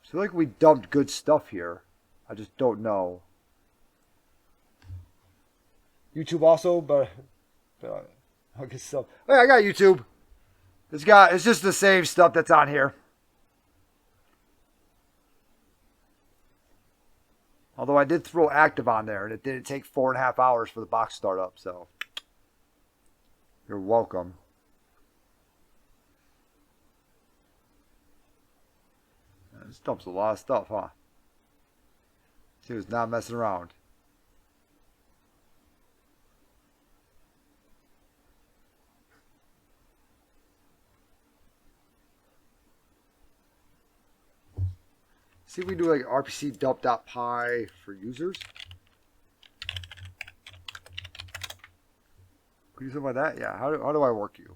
I feel like we dumped good stuff here. I just don't know. YouTube also, but I guess so. Oh, yeah, I got YouTube. It's just the same stuff that's on here. Although I did throw active on there, and it didn't take 4.5 hours for the box startup, so you're welcome. This dumps a lot of stuff, huh? See, it's not messing around. See if we do like RPC dump.py for users. Can we do something like that? Yeah. How do I work you?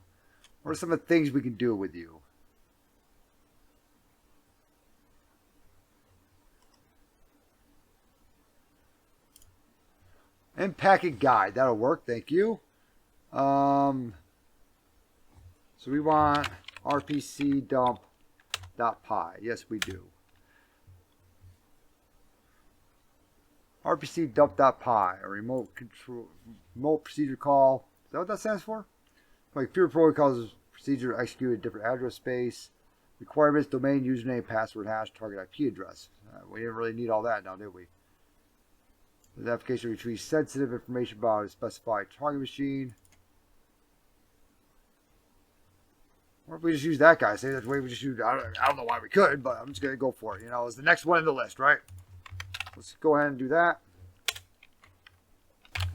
What are some of the things we can do with you? And packet guide. That'll work. Thank you. So we want RPC dump.py. Yes, we do. RPC dump.py, a remote procedure call. Is that what that stands for? Like pure protocols procedure executed different address space, requirements, domain, username, password, hash, target IP address. We didn't really need all that now, did we? The application retrieves sensitive information about a specified target machine. Or if we just use that guy, say that's the way we just use. I don't know why we could, but I'm just gonna go for it. You know, it's the next one in the list, right? Let's go ahead and do that.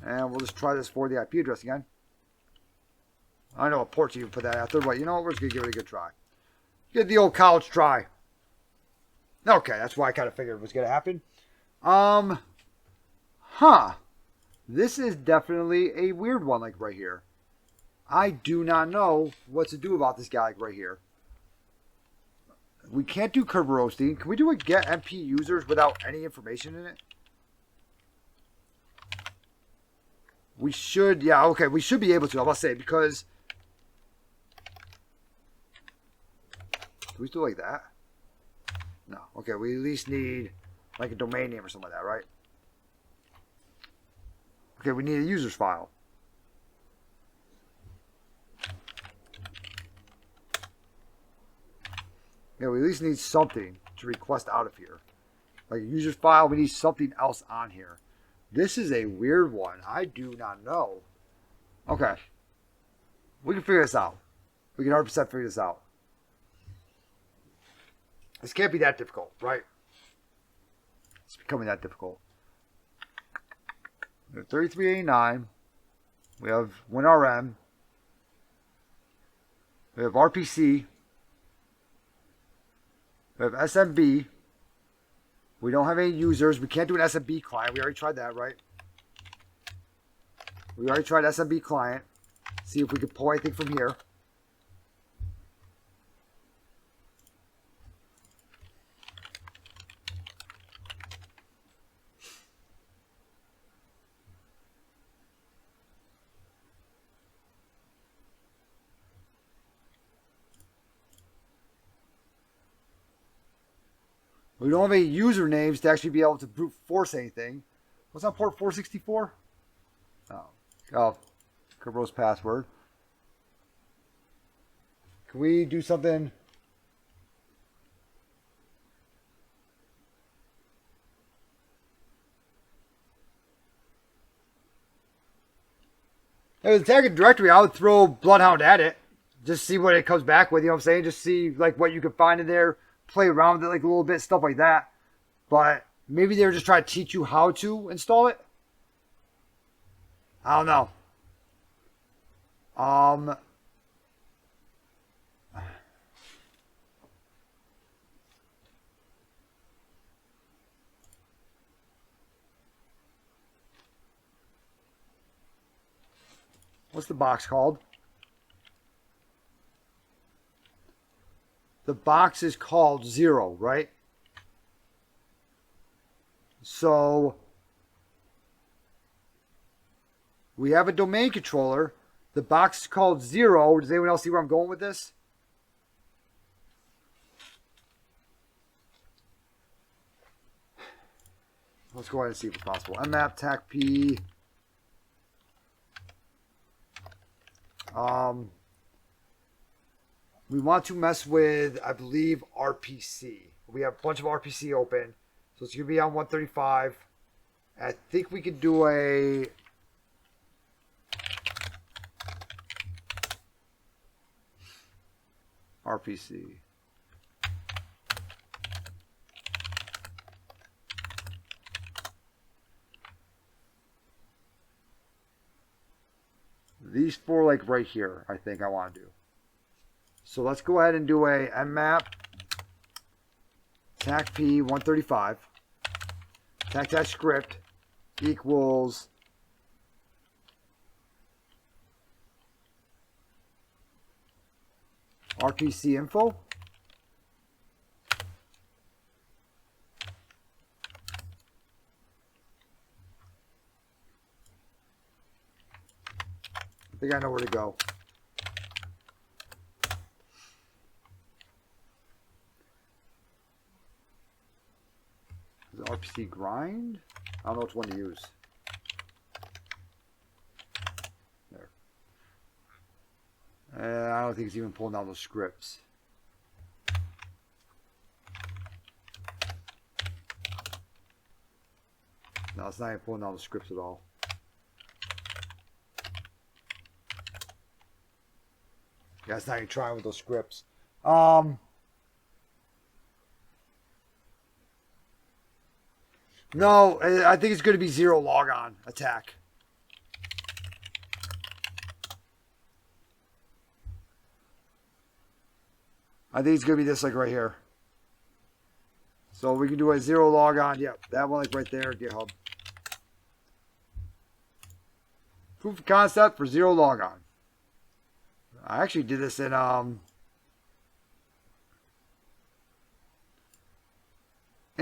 And we'll just try this for the IP address again. I know a port you can put that after, but you know what? We're just going to give it a good try. Get the old college try. Okay, that's why I kind of figured it was going to happen. This is definitely a weird one, like right here. I do not know what to do about this guy, like right here. We can't do curve roasting. Can we do a get MP users without any information in it? We should, yeah, okay, we should be able to, I must say, because... Do we do like that? No. Okay, we at least need like a domain name or something like that, right? Okay, we need a user's file. Yeah, we at least need something to request out of here. Like a user's file, we need something else on here. This is a weird one. I do not know. Okay. We can figure this out. We can 100% figure this out. This can't be that difficult, right? It's becoming that difficult. We have 3389. We have WinRM. We have RPC. We have SMB. We don't have any users. We can't do an SMB client. We already tried that, right? We already tried SMB client. See if we can pull anything from here. We don't have any usernames to actually be able to brute force anything. What's on port 464? Oh, Kerberos password. Can we do something? If it's tag a directory, I would throw Bloodhound at it. Just see what it comes back with, you know what I'm saying? Just see like what you can find in there. Play around with it like a little bit, stuff like that. But maybe they were just trying to teach you how to install it. I don't know. What's the box called? The box is called Zero, right? So we have a domain controller. The box is called Zero. Does anyone else see where I'm going with this? Let's go ahead and see if it's possible. mmap tac-p. We want to mess with, I believe, RPC. We have a bunch of RPC open. So it's going to be on 135. I think we could do a... RPC. These four, like right here, I think I want to do. So let's go ahead and do a mmap tac-p 135 tac-script equals RPC info. I think I know where to go. Is it RPC grind? I don't know which one to use. There. I don't think it's even pulling down those scripts. No, it's not even pulling down the scripts at all. Yeah, it's not even trying with those scripts. No, I think it's going to be ZeroLogon attack. I think it's going to be this like right here. So we can do a ZeroLogon. Yep, that one like right there, GitHub. Proof of concept for ZeroLogon. I actually did this in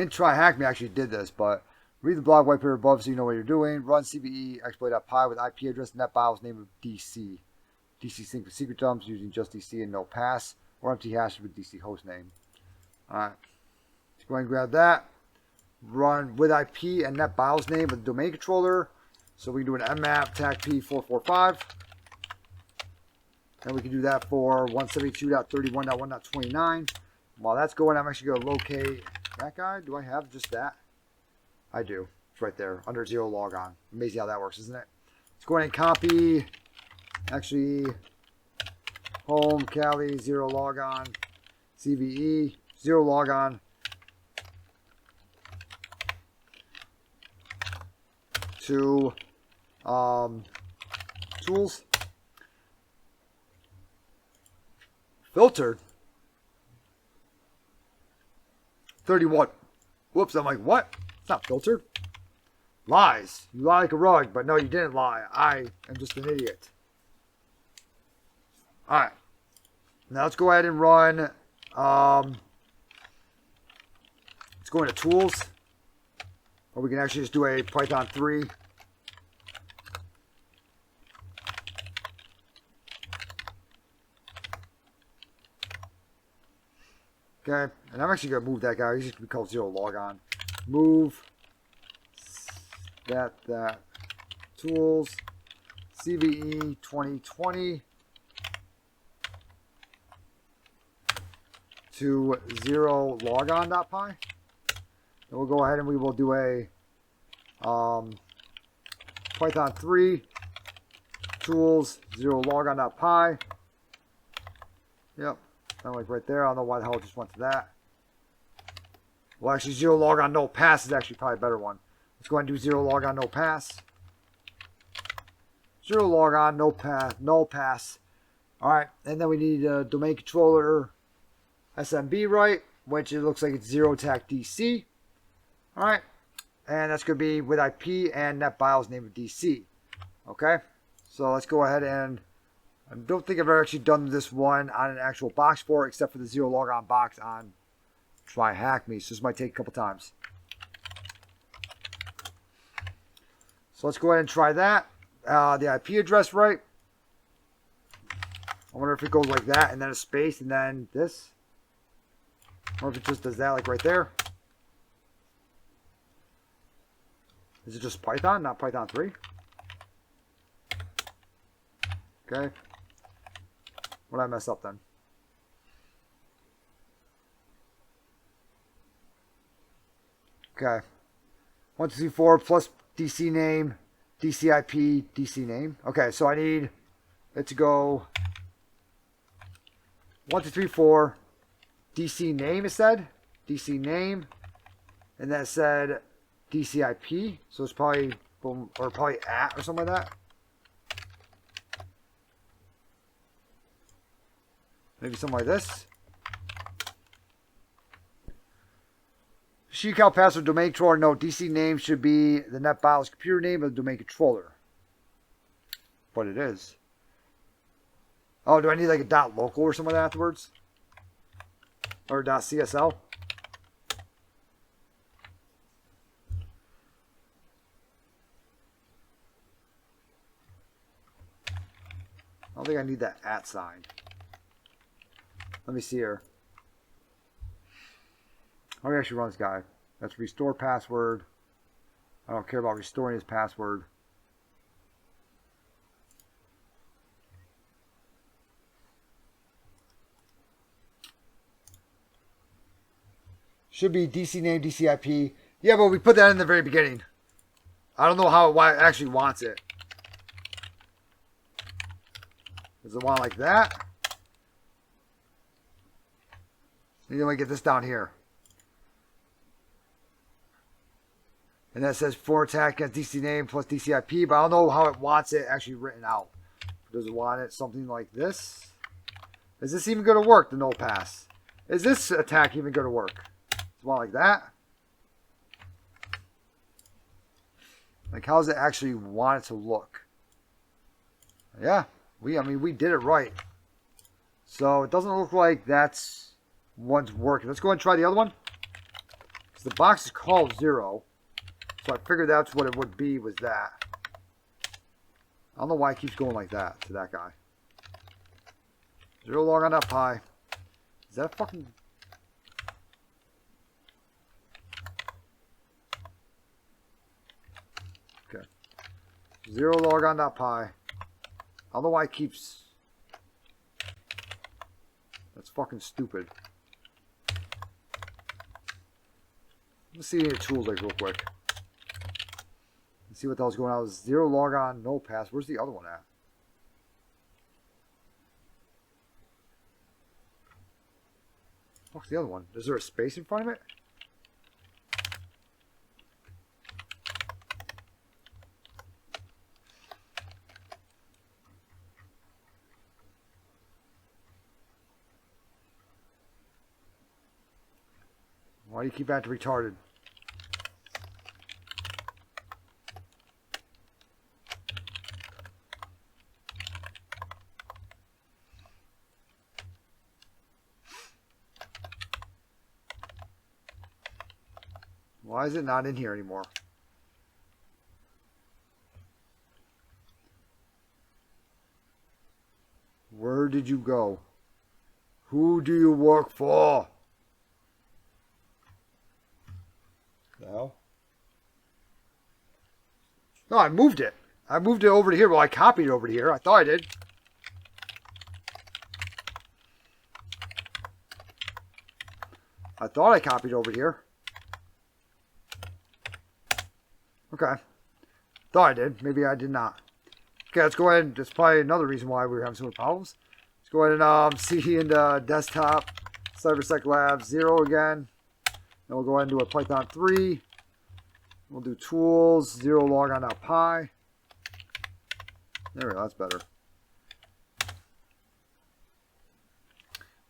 Try Hack Me actually did this, but read the blog white paper above so you know what you're doing. Run CVE exploit.py with IP address, net files, name of DC. DC sync with secret dumps using just DC and no pass, or empty hash with DC host name. Alright. Let's go ahead and grab that. Run with IP and net files name with the domain controller. So we can do an mmap tac-p 445. And we can do that for 172.31.1.29. While that's going, I'm actually going to locate that guy. Do I have just that? I do. right there under ZeroLogon. Amazing how that works, isn't it? Let's go ahead and copy. Actually, home Cali ZeroLogon CVE ZeroLogon to tools filtered 31. Whoops, I'm like, what? It's not filtered. Lies. You lie like a rug, but no, you didn't lie. I am just an idiot. Alright. Now let's go ahead and run. Let's go into tools. Or we can actually just do a Python 3. Okay, and I'm actually going to move that guy. He's just going to be called ZeroLogon. Move that tools CVE 2020 to ZeroLogon.py. Then we'll go ahead and we will do a Python 3 tools ZeroLogon.py. Yep. Kind of like right there. I don't know why the hell it just went to that. Well, actually, ZeroLogon no pass is actually probably a better one. Let's go ahead and do ZeroLogon no pass. ZeroLogon no pass. All right, and then we need a domain controller SMB, right? Which it looks like it's ZeroTac DC. All right, and that's going to be with IP and NetBIOS name of DC. Okay, so let's go ahead and. I don't think I've ever actually done this one on an actual box for it, except for the ZeroLogon box on Try Hack Me. So this might take a couple times. So let's go ahead and try that. The IP address, right? I wonder if it goes like that, and then a space, and then this. Or if it just does that, like right there. Is it just Python, not Python 3? Okay. What did I mess up then? Okay. 1, 2, 3, 4 plus DC name, DC IP, DC name. Okay, so I need it to go 1, 2, 3, 4. DC name, it said. DC name. And then it said DC IP. So it's probably, boom, or probably at or something like that. Maybe something like this. Sheet count password domain controller. No, DC name should be the NetBIOS computer name of the domain controller. But it is. Oh, do I need like a .local or something afterwards? Or .csl? I don't think I need that @ sign. Let me see here. How do I actually run this guy? That's restore password. I don't care about restoring his password. Should be DC name, DC IP. Yeah, but we put that in the very beginning. I don't know why it actually wants it. Does it want like that? Then we get this down here. And that says for attack against DC name plus DC IP, but I don't know how it wants it actually written out. Does it want it something like this? Is this even going to work, the no pass? Is this attack even going to work? Does it want like that? Like, how does it actually want it to look? Yeah, I mean, we did it right. So it doesn't look like that's one's working. Let's go ahead and try the other one. Because the box is called 0. So I figured that's what it would be, was that. I don't know why it keeps going like that to that guy. ZeroLogon.py. Is that a fucking... Okay. ZeroLogon.py. I don't know why it keeps... That's fucking stupid. Let's see the tools like real quick. see what the hell's going on. ZeroLogon, no pass. Where's the other one at? What's the other one? Is there a space in front of it? Why do you keep that retarded? Why is it not in here anymore? Where did you go? Who do you work for? The hell? No, I moved it. I moved it over to here. Well, I copied it over to here. I thought I did. I thought I copied over here. Okay. Thought I did. Maybe I did not. Okay, let's go ahead. That's probably another reason why we were having so many problems. Let's go ahead and see into desktop, CyberSec Labs 0 again. Then we'll go ahead and do a Python 3. We'll do tools, ZeroLogon.py. There we go, that's better.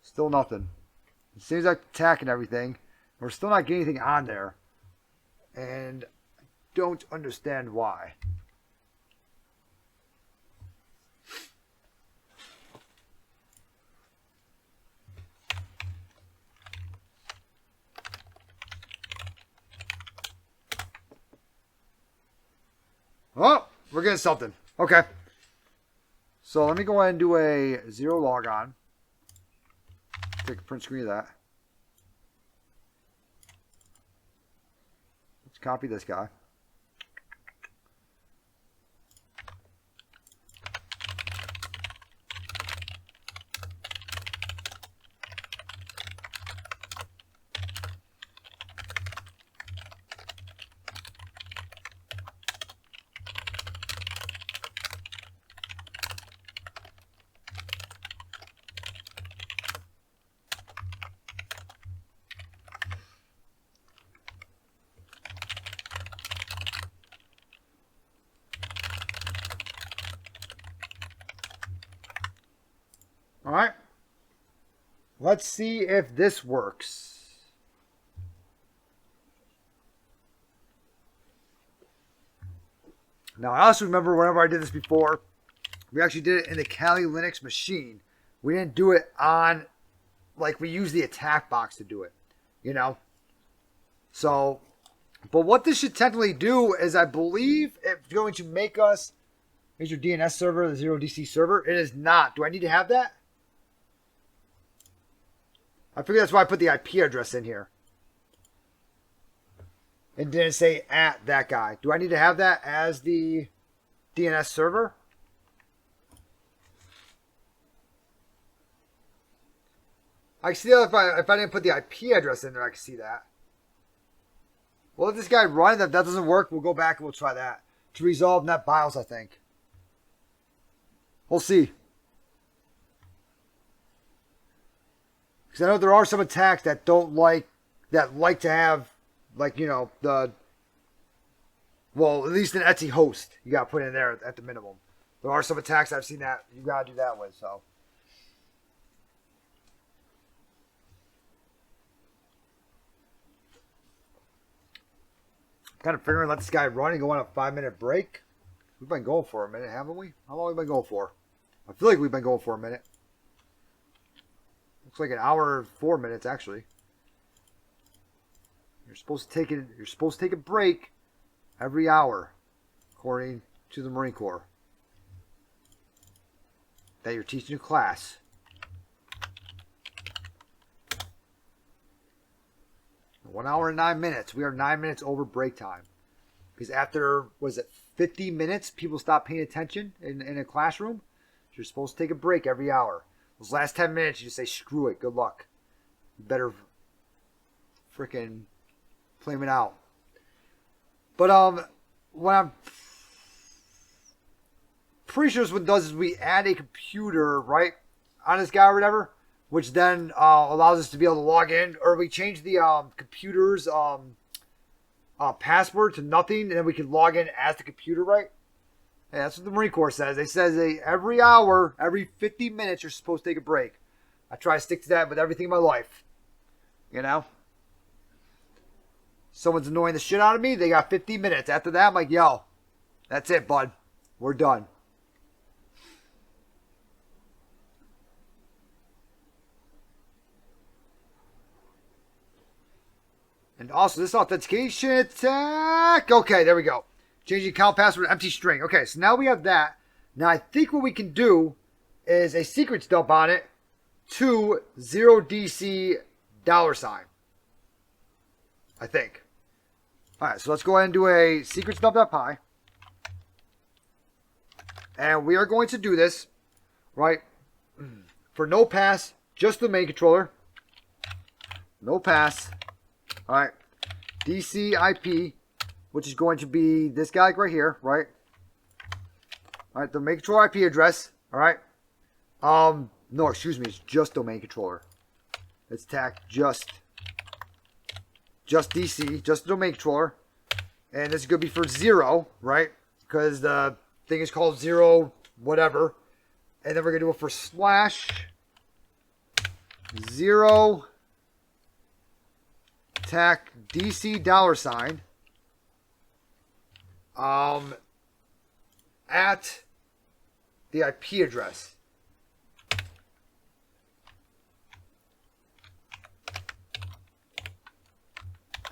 Still nothing. It seems like attacking everything. We're still not getting anything on there. And I don't understand why. Oh, we're getting something. Okay. So let me go ahead and do a ZeroLogon. Take a print screen of that. Let's copy this guy. All right. Let's see if this works. Now, I also remember whenever I did this before, we actually did it in the Kali Linux machine. We didn't do it on, like, we used the attack box to do it, you know? So, but what this should technically do is, I believe it's going to make us, here's your DNS server, the 0DC server. It is not. Do I need to have that? I figure that's why I put the IP address in here. It didn't say at that guy. Do I need to have that as the DNS server? I can see that if I didn't put the IP address in there, I can see that. Well, if this guy runs, if that doesn't work, we'll go back and we'll try that. To resolve net BIOS, I think. We'll see. Because I know there are some attacks that like to have, like, you know, well, at least an Etsy host you got to put in there at the minimum. There are some attacks I've seen that you got to do that with, so. Kind of figuring let this guy run and go on a 5-minute break. We've been going for a minute, haven't we? How long have we been going for? I feel like we've been going for a minute. Looks like an hour and 4 minutes, actually. You're supposed to take a break every hour, according to the Marine Corps. That you're teaching a class. One hour and 9 minutes. We are 9 minutes over break time. Because after, was it 50 minutes, people stop paying attention in a classroom? So you're supposed to take a break every hour. Those last 10 minutes, you just say, screw it, good luck. You better freaking flame it out. But what I'm pretty sure this one does is we add a computer, right, on this guy or whatever, which then allows us to be able to log in, or we change the computer's password to nothing, and then we can log in as the computer, right? Yeah, that's what the Marine Corps says. They says every hour, every 50 minutes, you're supposed to take a break. I try to stick to that with everything in my life. You know? Someone's annoying the shit out of me, they got 50 minutes. After that, I'm like, yo, that's it, bud. We're done. And also this authentication attack. Okay, there we go. Change the account password to empty string. Okay, so now we have that. Now I think what we can do is a secrets dump on it to 0DC $. I think. Alright, so let's go ahead and do a secrets dump.py. And we are going to do this, right, for no pass, just the main controller. No pass. Alright, DC IP, which is going to be this guy right here, right? Alright, the main controller IP address, alright? No, excuse me, it's just domain controller. Let's attack just DC, just the domain controller. And this is going to be for 0, right? Because the thing is called 0 whatever. And then we're going to do it for /0 attack DC $, at the IP address.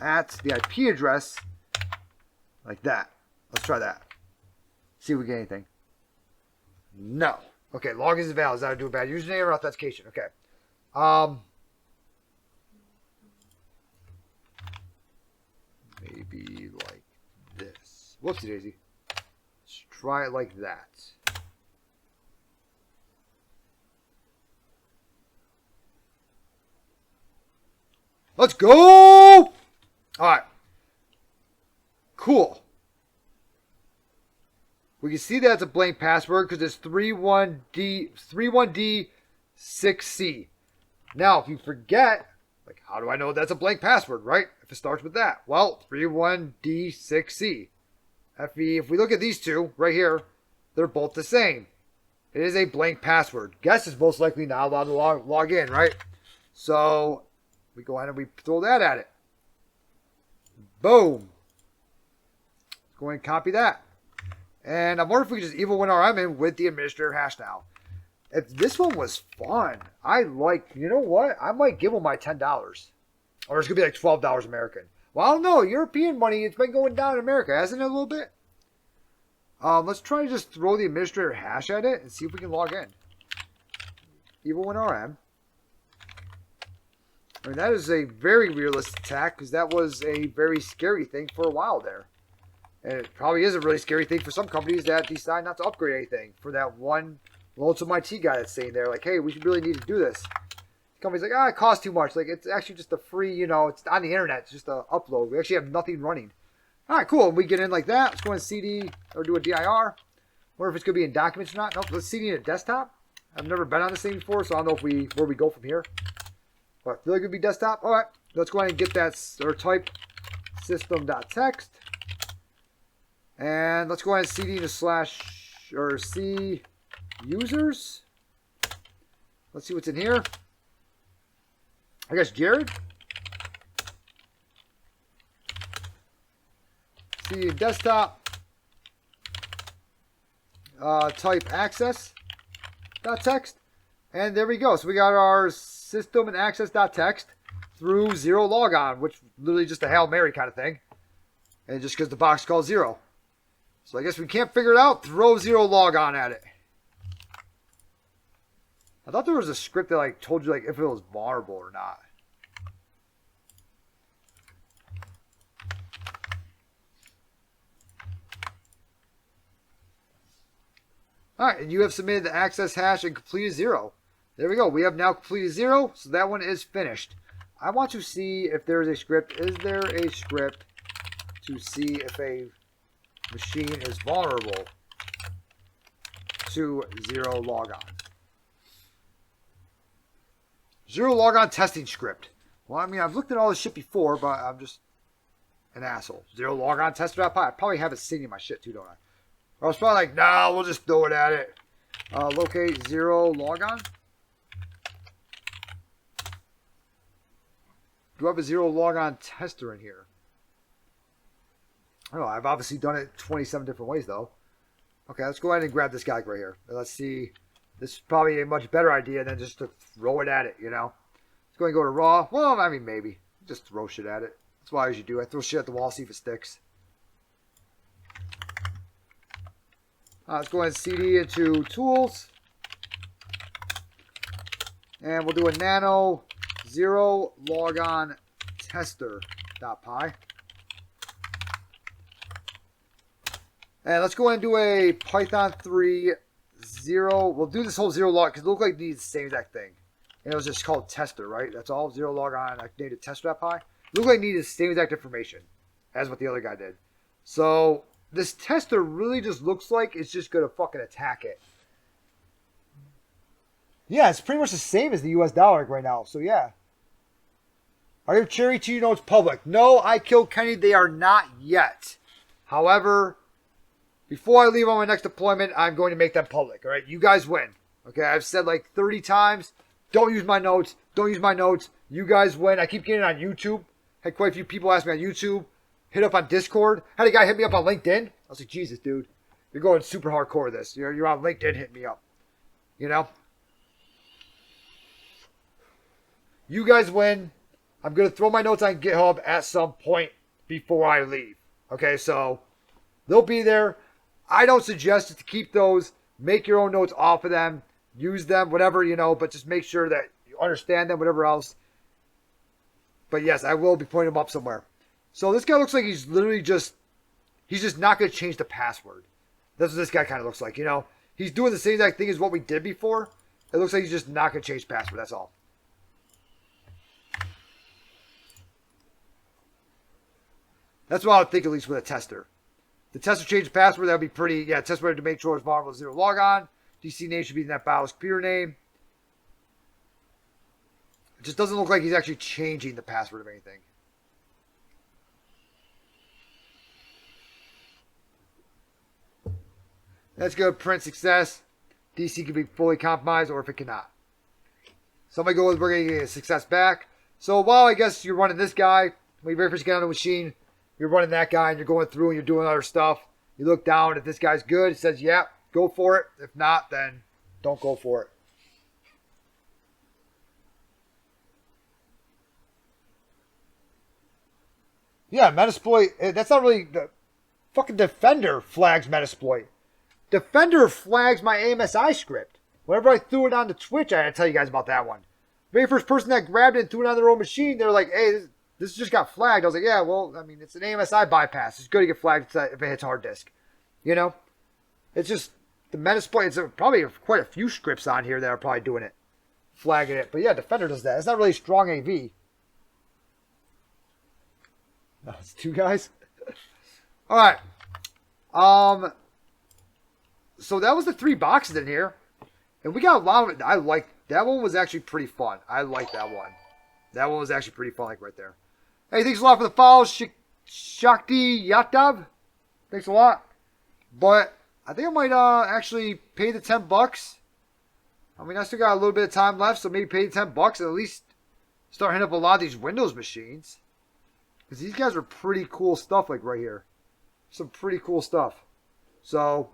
At the IP address, like that. Let's try that. See if we get anything. No. Okay, login is invalid. Is that do a bad username or authentication? Okay. Maybe like this. Whoopsie daisy. Let's try it like that. Let's go! Alright. Cool. We can see that's a blank password because it's 31D6C. Now, if you forget, like, how do I know that's a blank password, right? If it starts with that. Well, 31D6C. If we look at these two right here, they're both the same. It is a blank password. Guess is most likely not allowed to log in, right? So, we go ahead and we throw that at it. Boom. Go ahead and copy that. And I wonder if we can just evil win RM in with the administrator hash now. If this one was fun, you know what? I might give them my $10. Or it's going to be like $12 American. Well, I don't know. European money, it's been going down in America, hasn't it, a little bit? Let's try to just throw the administrator hash at it and see if we can log in. Evil win RM. I mean, that is a very realistic attack because that was a very scary thing for a while there. And it probably is a really scary thing for some companies that decide not to upgrade anything for that one lonesome IT guy that's saying there, like, hey, we should really need to do this. The company's like, it costs too much. Like, it's actually just a free, it's on the internet. It's just an upload. We actually have nothing running. All right, cool. We get in like that. Let's go and CD or do a DIR. Wonder if it's going to be in documents or not. Nope, let's CD in a desktop. I've never been on this thing before, so I don't know where we go from here. But I feel like it would be desktop. All right, let's go ahead and get that, or type system.txt. And let's go ahead and CD to /C users. Let's see what's in here. I guess Jared. CD desktop. Type access.txt. And there we go. So we got our system and access.txt through ZeroLogon, which literally just a Hail Mary kind of thing. And just because the box is called 0. So I guess we can't figure it out. Throw ZeroLogon at it. I thought there was a script that like told you like if it was vulnerable or not. Alright, and you have submitted the access hash and completed 0. There we go. We have now completed 0, so that one is finished. I want to see if there is a script. Is there a script to see if a machine is vulnerable? to ZeroLogon. ZeroLogon testing script. Well, I mean, I've looked at all this shit before, but I'm just an asshole. ZeroLogon tester.py. I probably have it sitting in my shit too, don't I? I was probably like, nah, we'll just throw it at it. Locate ZeroLogon. Do I have a ZeroLogon tester in here? I don't know. I've obviously done it 27 different ways, though. Okay, let's go ahead and grab this guy right here. And let's see. This is probably a much better idea than just to throw it at it, you know? Let's go and go to raw. Well, I mean, maybe. Just throw shit at it. That's what I usually do. I throw shit at the wall, see if it sticks. Let's go ahead and CD into tools. And we'll do a nano ZeroLogon tester.py. And let's go ahead and do a Python 3 0. We'll do this whole ZeroLogon because it looks like it needs the same exact thing. And it was just called tester, right? That's all. ZeroLogon native tester.py. It looked like it needed the same exact information as what the other guy did. So this tester really just looks like it's just going to fucking attack it. Yeah, it's pretty much the same as the US dollar right now. So yeah. Are your cherry cheese notes public? No, I killed Kenny. They are not yet. However, before I leave on my next deployment, I'm going to make them public. All right, you guys win. Okay, I've said like 30 times, don't use my notes. Don't use my notes. You guys win. I keep getting it on YouTube. Had quite a few people ask me on YouTube. Hit up on Discord. Had a guy hit me up on LinkedIn. I was like, Jesus, dude, you're going super hardcore with this. You're on LinkedIn hitting me up. You know? You guys win. I'm going to throw my notes on GitHub at some point before I leave. Okay, so they'll be there. I don't suggest to keep those. Make your own notes off of them. Use them, whatever, you know, but just make sure that you understand them, whatever else. But yes, I will be pointing them up somewhere. So this guy looks like he's literally just, he's just not going to change the password. That's what this guy kind of looks like, you know. He's doing the same exact thing as what we did before. It looks like he's just not going to change the password, that's all. That's what I would think, at least with a tester. The tester changed the password, that would be pretty, yeah, test whether to make sure it's vulnerable to ZeroLogon. DC name should be that BIOS computer name. It just doesn't look like he's actually changing the password of anything. That's good. Print success. DC can be fully compromised or if it cannot. Somebody go with, we're going to get a success back. So while I guess you're running this guy, when you very first get on the machine, you're running that guy and you're going through and you're doing other stuff. You look down. If this guy's good, it says, yeah, go for it. If not, then don't go for it. Yeah, Metasploit, that's not really, the fucking Defender flags Metasploit. Defender flags my AMSI script. Whenever I threw it on the Twitch, I had to tell you guys about that one. Very first person that grabbed it and threw it on their own machine, they were like, hey, this just got flagged. I was like, yeah, well, I mean, it's an AMSI bypass. It's good to get flagged if it hits hard disk. You know? It's just, the Metasploit, it's probably quite a few scripts on here that are probably doing it. Flagging it. But yeah, Defender does that. It's not really strong AV. No, it's two guys. All right. So that was the 3 boxes in here. And we got a lot of it. I like that one was actually pretty fun. I like that one. That one was actually pretty fun, like right there. Hey, thanks a lot for the follow, Shakti Yatav. Thanks a lot. But I think I might actually pay the $10. I mean, I still got a little bit of time left, so maybe pay the $10 and at least start hitting up a lot of these Windows machines. Because these guys are pretty cool stuff, like right here. Some pretty cool stuff. So,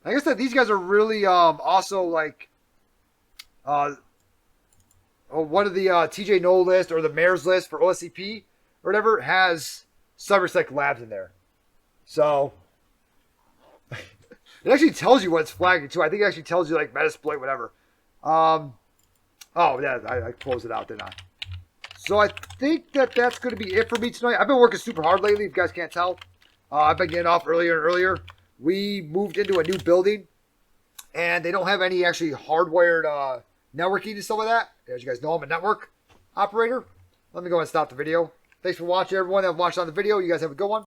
I guess that these guys are really also like one of the TJ No list or the Mayor's list for OSCP or whatever has CyberSec Labs in there. So, it actually tells you what it's flagging too. I think it actually tells you like Metasploit, whatever. Oh, yeah, I closed it out, didn't I? So I think that that's going to be it for me tonight. I've been working super hard lately, if you guys can't tell. I've been getting off earlier and earlier. We moved into a new building, and they don't have any actually hardwired networking and stuff like that. As you guys know, I'm a network operator. Let me go and stop the video. Thanks for watching, everyone that watched on the video. You guys have a good one.